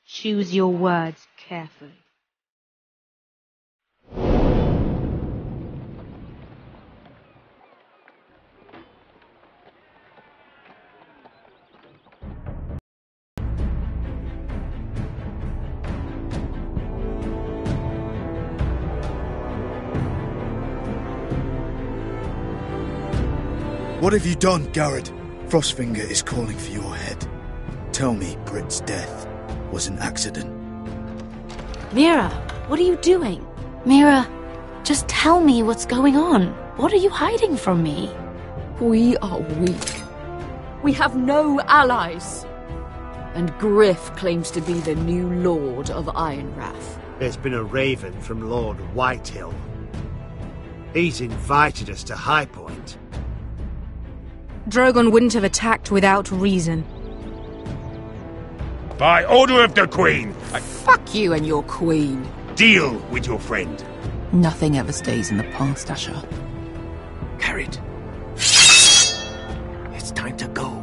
choose your words carefully. What have you done, Garrett? Frostfinger is calling for your head. Tell me Britt's death was an accident. Mira, what are you doing? Mira, just tell me what's going on. What are you hiding from me? We are weak. We have no allies. And Griff claims to be the new Lord of Ironrath. There's been a raven from Lord Whitehill. He's invited us to High Point. Drogon wouldn't have attacked without reason. By order of the Queen, Fuck you and your queen. deal with your friend. Nothing ever stays in the past, Asher. Carrot. It's time to go.